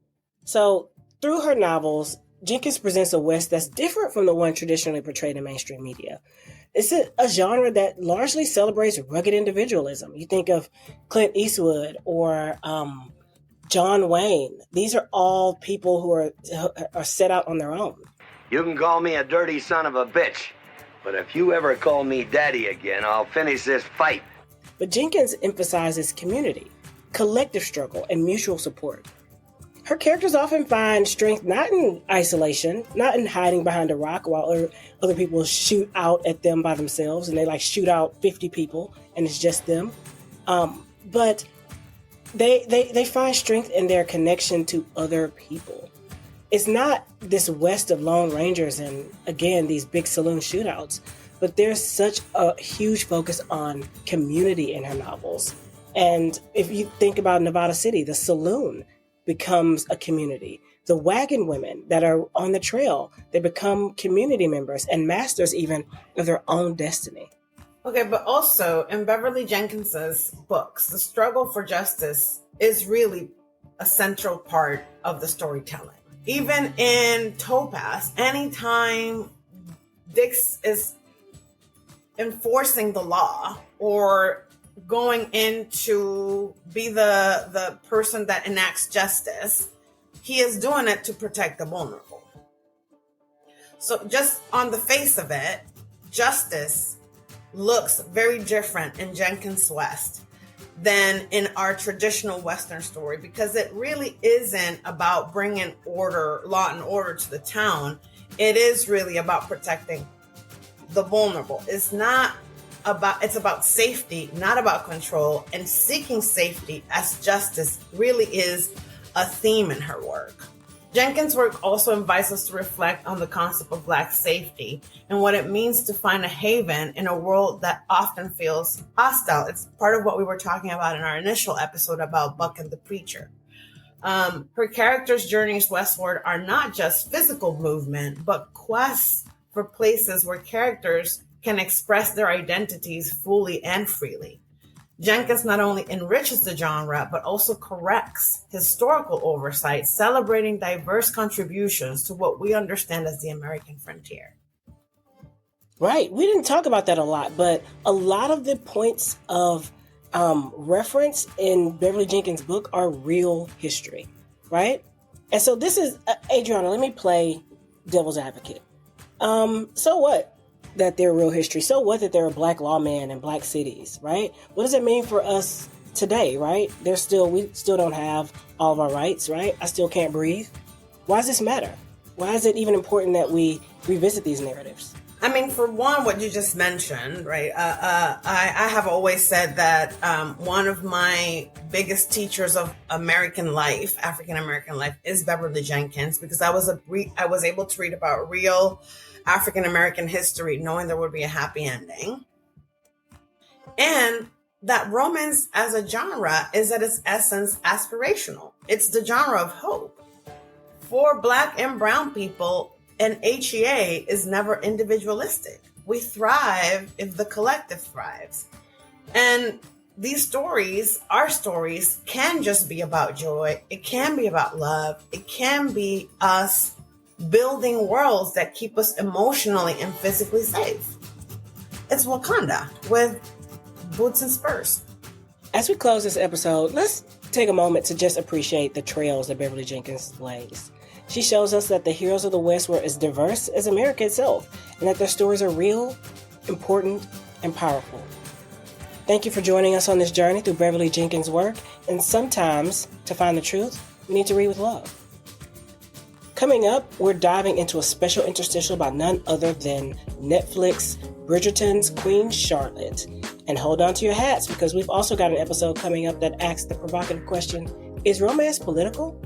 Speaker 2: So, through her novels, Jenkins presents a West that's different from the one traditionally portrayed in mainstream media. It's a genre that largely celebrates rugged individualism. You think of Clint Eastwood or John Wayne. These are all people who are set out on their own.
Speaker 4: You can call me a dirty son of a bitch, but if you ever call me daddy again, I'll finish this fight.
Speaker 2: But Jenkins emphasizes community, collective struggle, and mutual support. Her characters often find strength not in isolation, not in hiding behind a rock while other people shoot out at them by themselves, and they shoot out 50 people and it's just them. But they find strength in their connection to other people. It's not this West of Lone Rangers and, again, these big saloon shootouts, but there's such a huge focus on community in her novels. And if you think about Nevada City, the saloon becomes a community. The wagon women that are on the trail, they become community members and masters even of their own destiny.
Speaker 1: Okay, but also in Beverly Jenkins's books, the struggle for justice is really a central part of the storytelling. Even in Topaz, anytime Dix is enforcing the law or going in to be the person that enacts justice, he is doing it to protect the vulnerable. So just on the face of it, justice looks very different in Jenkins West than in our traditional Western story, because it really isn't about bringing law and order to the town. It is really about protecting the vulnerable. It's about safety, not about control, and seeking safety as justice really is a theme in her work. Jenkins' work also invites us to reflect on the concept of Black safety and what it means to find a haven in a world that often feels hostile. It's part of what we were talking about in our initial episode about Buck and the Preacher. Her characters' journeys westward are not just physical movement, but quests for places where characters can express their identities fully and freely. Jenkins not only enriches the genre, but also corrects historical oversight, celebrating diverse contributions to what we understand as the American frontier.
Speaker 2: Right. We didn't talk about that a lot, but a lot of the points of reference in Beverly Jenkins' book are real history, right? And so this is, Adriana, let me play devil's advocate. So what that they're real history? So what that there are Black lawmen in Black cities, right? What does it mean for us today, right? We still don't have all of our rights, right? I still can't breathe. Why does this matter? Why is it even important that we revisit these narratives?
Speaker 1: I mean, for one, what you just mentioned, right? I have always said that one of my biggest teachers of American life, African American life, is Beverly Jenkins, because I was able to read about real African American history, knowing there would be a happy ending, and that romance as a genre is at its essence aspirational. It's the genre of hope. For Black and Brown people, an HEA is never individualistic. We thrive if the collective thrives. And these stories, our stories, can just be about joy. It can be about love. It can be us building worlds that keep us emotionally and physically safe. It's Wakanda with boots and spurs.
Speaker 2: As we close this episode, let's take a moment to just appreciate the trails that Beverly Jenkins displays. She shows us that the heroes of the West were as diverse as America itself, and that their stories are real, important, and powerful. Thank you for joining us on this journey through Beverly Jenkins' work, and sometimes, to find the truth, we need to read with love. Coming up, we're diving into a special interstitial by none other than Netflix Bridgerton's Queen Charlotte. And hold on to your hats, because we've also got an episode coming up that asks the provocative question, is romance political?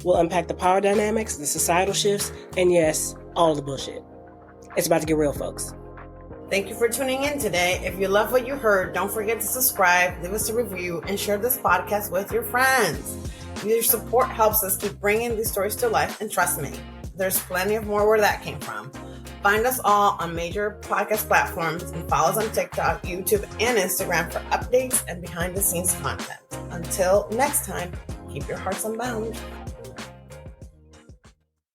Speaker 2: We'll unpack the power dynamics, the societal shifts, and yes, all the bullshit. It's about to get real, folks.
Speaker 1: Thank you for tuning in today. If you love what you heard, don't forget to subscribe, leave us a review, and share this podcast with your friends. Your support helps us keep bringing these stories to life, and trust me, there's plenty of more where that came from. Find us all on major podcast platforms and follow us on TikTok, YouTube, and Instagram for updates and behind-the-scenes content. Until next time, keep your hearts unbound.